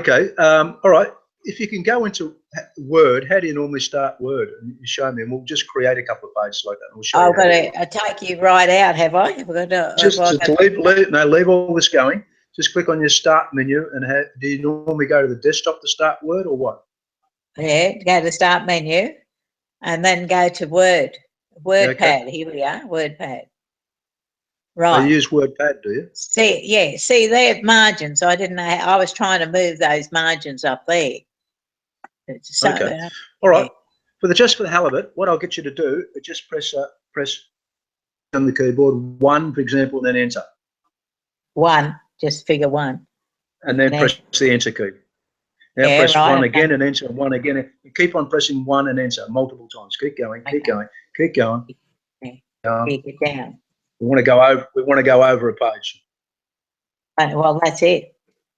Okay. All right. If you can go into Word, how do you normally start Word? And you show me, and we'll just create a couple of pages like that. And we'll show I've got to take you right out, have I? Leave all this going. Just click on your Start menu, and do you normally go to the desktop to start Word or what? Yeah, go to Start menu. and then go to Word. WordPad. Okay. Here we are. WordPad. Oh, Right. you use WordPad, do you? See, yeah. See, they're margins. I didn't know. I was trying to move those margins up there. So, Okay. All right. yeah. Just for the hell of it, what I'll get you to do is just press on the keyboard 1, for example, and then enter, 1, just figure 1. and then press the enter key. Now Yeah, press right, 1 okay. again and enter, 1 again. You keep on pressing 1 and enter multiple times. Keep going, keep Okay. going, keep going. Yeah. Keep it down. We want to go over. We want to go over a page. Well, that's it.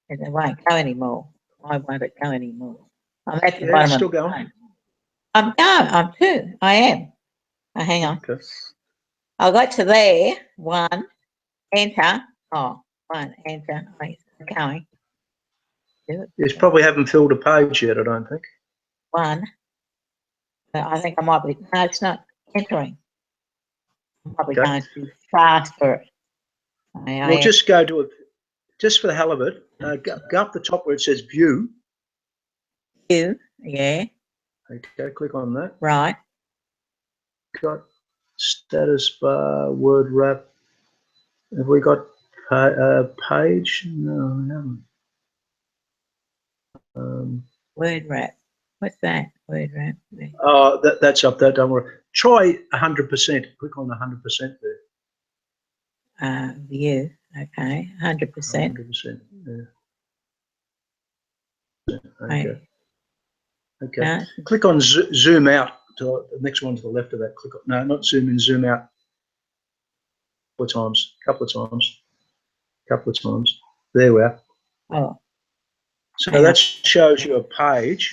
It won't go anymore. Why won't it go anymore? I'm at the Yeah, bottom it's still of the going. phone. I'm going. I'm 2. I am. Oh, hang on. Okay. I got to there. 1, enter. Oh, 1, enter. I'm going. Do it. You probably haven't filled a page yet, I don't think. 1. I think I might be. No, it's not entering. I'm probably Okay. going too fast for it. Well, just go to it, just for the hell of it. Go up the top where it says View. View. Yeah. Okay, click on that. Right. Got status bar, word wrap. Have we got page? No, we haven't. Word wrap. What's that? Word wrap. Oh, that's up there. Don't worry. Try 100%. Click on 100% there. View. Okay. 100%. 100%. Yeah. Okay. Okay. No. Click on zoom out. To the next one to the left of that. Click on, no, not zoom in. Zoom out. Couple of times. There we are. Oh. So that shows you a page.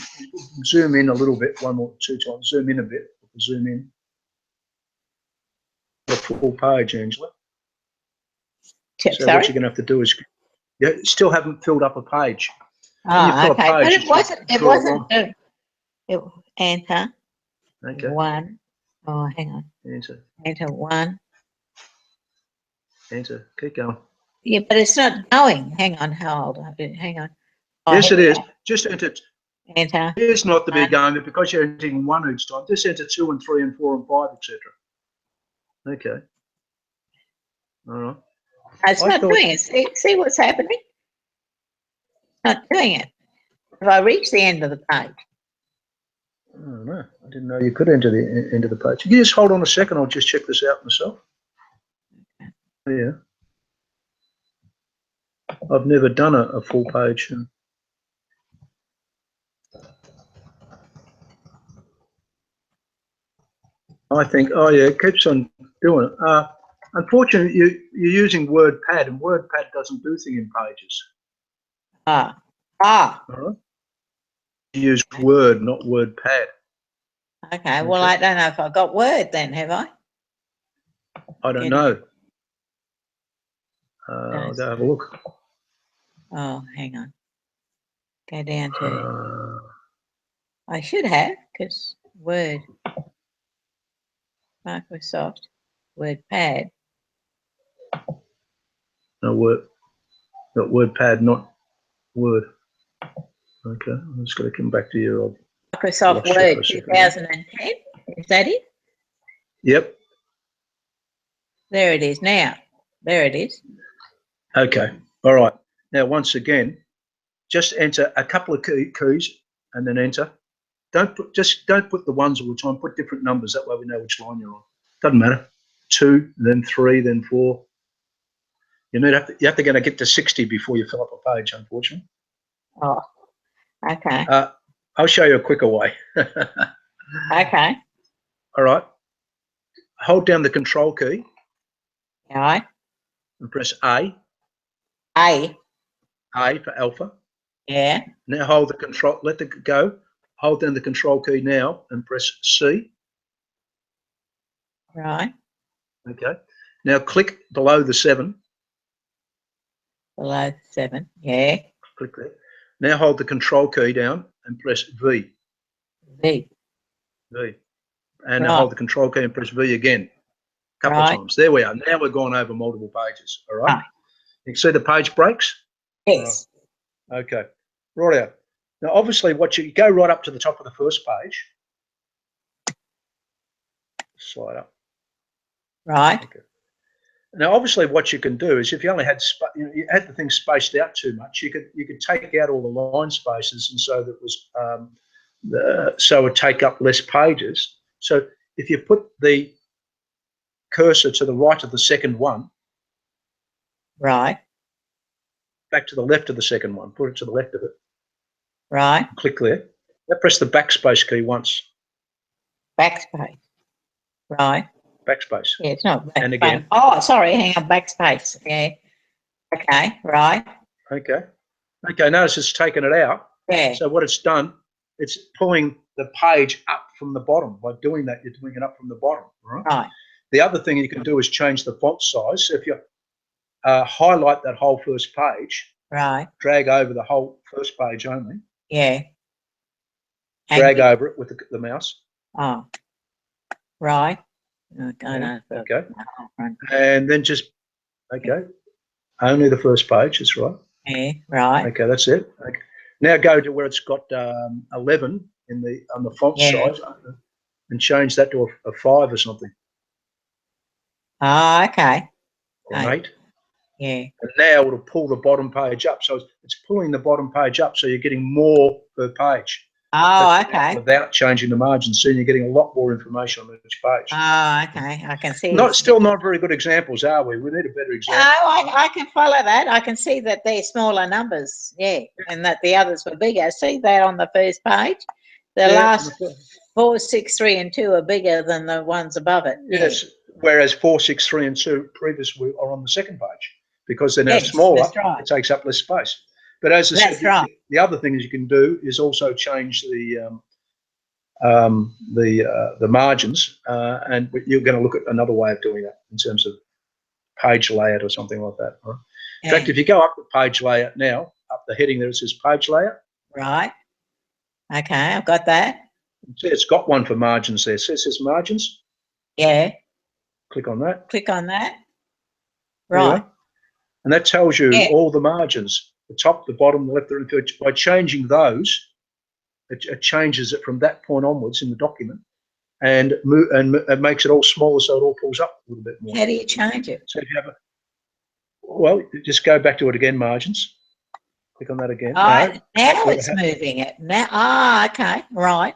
Zoom in a little bit, 1 or 2 times. Zoom in a bit. Zoom in. A full page, Angela. So Sorry? what you're going to have to do is, you still haven't filled up a page. Oh, okay. But it wasn't. Enter. Okay. 1. Oh, hang on. Enter 1. Enter. Keep going. Yeah, but it's not going. Hang on. Hold on. Hang on. Oh, yes, it is. Just enter. Enter. It's not to be going, but because you're entering 1 each time, just enter 2 and 3 and 4 and 5, etc. Okay. All right. It's not doing it. See what's happening? It's not doing it. Have I reached the end of the page? I don't know. I didn't know you could enter the end of the page. Can you just hold on a second? I'll just check this out myself. Okay. Yeah. I've never done a full page. I think, oh yeah, it keeps on doing it. Unfortunately, you're using WordPad, and WordPad doesn't do things in pages. All right. You use Word, not WordPad. Okay. Well, I don't know if I got Word then, have I? I don't know. I'll go have a look. Oh, hang on. Go down to. I should have, because Word. Microsoft WordPad. No Word. Got WordPad, not Word. Okay, I'm just going to come back to you. Microsoft Word 2010. Is that it? Yep. There it is now. There it is. Okay. All right. Now, once again, just enter a couple of keys and then enter. Don't put the ones all the time. Put different numbers. That way we know which line you're on. Doesn't matter. 2, then 3, then 4. You have to get to 60 before you fill up a page, unfortunately. Oh, okay. I'll show you a quicker way. Okay. All right. Hold down the control key. All right. And press A. A. A for alpha. Yeah. Now hold the control. Let it go. Hold down the control key now and press C. Right. Okay. Now click below the 7. Below 7. Yeah. Click there. Now hold the control key down and press V. V. V. And now hold the control key and press V again. A couple of times. There we are. Now we've gone over multiple pages. All right. You can see the page breaks? Yes. Right. Okay. Right out. Now, obviously, you go right up to the top of the first page. slide up. Right. Okay. Now, obviously, what you can do is if you only had you had the thing spaced out too much, you could take out all the line spaces, and so that was so it would take up less pages. So if you put the cursor to the right of the second one, Right. back to the left of the second one, put it to the left of it. Right. Click there. Now press the backspace key once. Backspace. Right. Backspace. Yeah, it's not backspace. And again. Oh, sorry, hang on, backspace. Yeah. Okay, right. Okay. Okay, notice it's taken it out. Yeah. So what it's done, it's pulling the page up from the bottom. By doing that, you're doing it up from the bottom, right? Right. The other thing you can do is change the font size. So if you highlight that whole first page, Right. drag over the whole first page only. Yeah. Drag over it with the mouse. Oh. Right. Okay. Yeah. Okay. And then just only the first page. That's right. Yeah. Right. Okay, that's it. Okay. Now go to where it's got 11 on the font size, and change that to a 5 or something. Oh, okay. Or an 8. Yeah. And now it'll pull the bottom page up. So it's pulling the bottom page up, so you're getting more per page. Oh, okay. Without changing the margins, so you're getting a lot more information on each page. Oh, okay. I can see. Still not very good examples, are we? We need a better example. Oh, I can follow that. I can see that they're smaller numbers, and that the others were bigger. See that on the first page? The last 4, 6, 3, and 2 are bigger than the ones above it. Yes, whereas 4, 6, 3, and 2 previously are on the second page because they're now smaller. That's right. It takes up less space. But as I said, the other things you can do is also change the margins, and you're going to look at another way of doing that in terms of page layout or something like that. Right? In fact, if you go up the page layout now, up the heading there, it says page layout. Right. Okay, I've got that. See, it's got one for margins there. See, it says margins. Yeah. Click on that. Click on that. Right. And that tells you all the margins, the top, the bottom, the left, the right. By changing those, it changes it from that point onwards in the document, and it makes it all smaller, so it all pulls up a little bit more. How do you change it? So if you have just go back to it again, margins. Click on that again. Now it's moving it. Now, okay, right.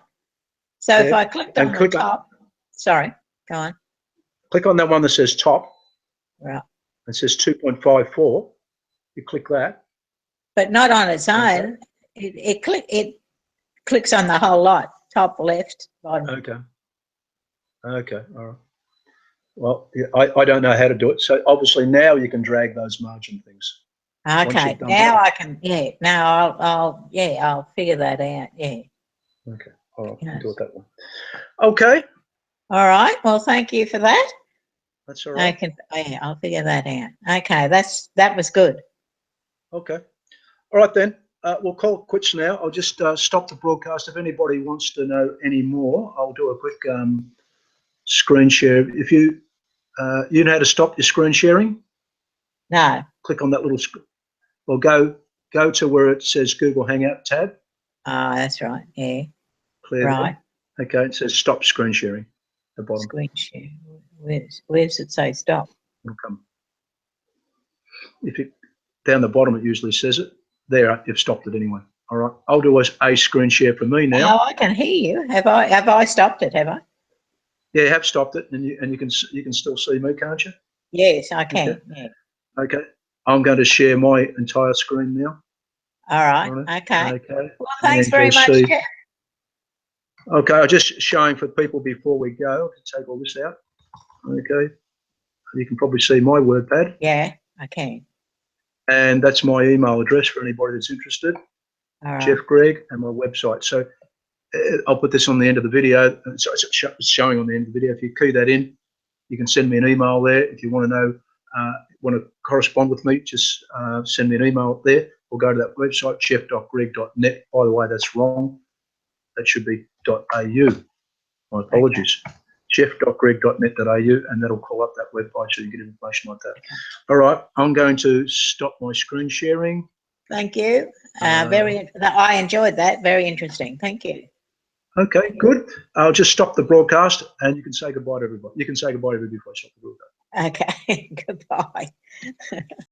So if I clicked on the top, sorry, go on. Click on that one that says top. Right. It says 2.54. You click that. But not on its own. It clicks on the whole lot, top, left, bottom. Okay. Okay. All right. Well, I don't know how to do it. So obviously now you can drag those margin things. Okay. Now I can. Yeah. Now I'll figure that out. Yeah. Okay. All right. I'll do it that way. Okay. All right. Well, thank you for that. That's all right. I'll figure that out. Okay. That was good. Okay. All right then. We'll call it quits now. I'll just stop the broadcast. If anybody wants to know any more, I'll do a quick screen share. If you know how to stop your screen sharing? No. Click on that little or go to where it says Google Hangout tab. Ah, that's right. Yeah. Clear. Right. There. Okay. It says stop screen sharing at the bottom. Screen share. Where's it say stop? It'll come. If it down the bottom, it usually says it. There, you've stopped it anyway. All right. I'll do a screen share for me now. Oh, I can hear you. Have I stopped it? Have I? Yeah, you have stopped it, and you can still see me, can't you? Yes, I can. Okay. Yeah. Okay. I'm going to share my entire screen now. All right. Okay. Okay. Well, thanks very much, Jeff. Okay, I'm just showing for people before we go to take all this out. Okay. You can probably see my WordPad. Yeah, I can. And that's my email address for anybody that's interested. All right. Jeff Gregg, and my website. So I'll put this on the end of the video. So it's showing on the end of the video. If you key that in, you can send me an email there. If you want to know, want to correspond with me, just send me an email there, or go to that website, chef.greg.net. By the way, that's wrong. That should be .au. My apologies. Okay. chef.greg.net.au, and that'll call up that web page so you get information like that. Okay. All right, I'm going to stop my screen sharing. Thank you. I enjoyed that. Very interesting. Thank you. Okay, good. I'll just stop the broadcast, and you can say goodbye to everybody. You can say goodbye to everybody before I stop the broadcast. Okay, goodbye.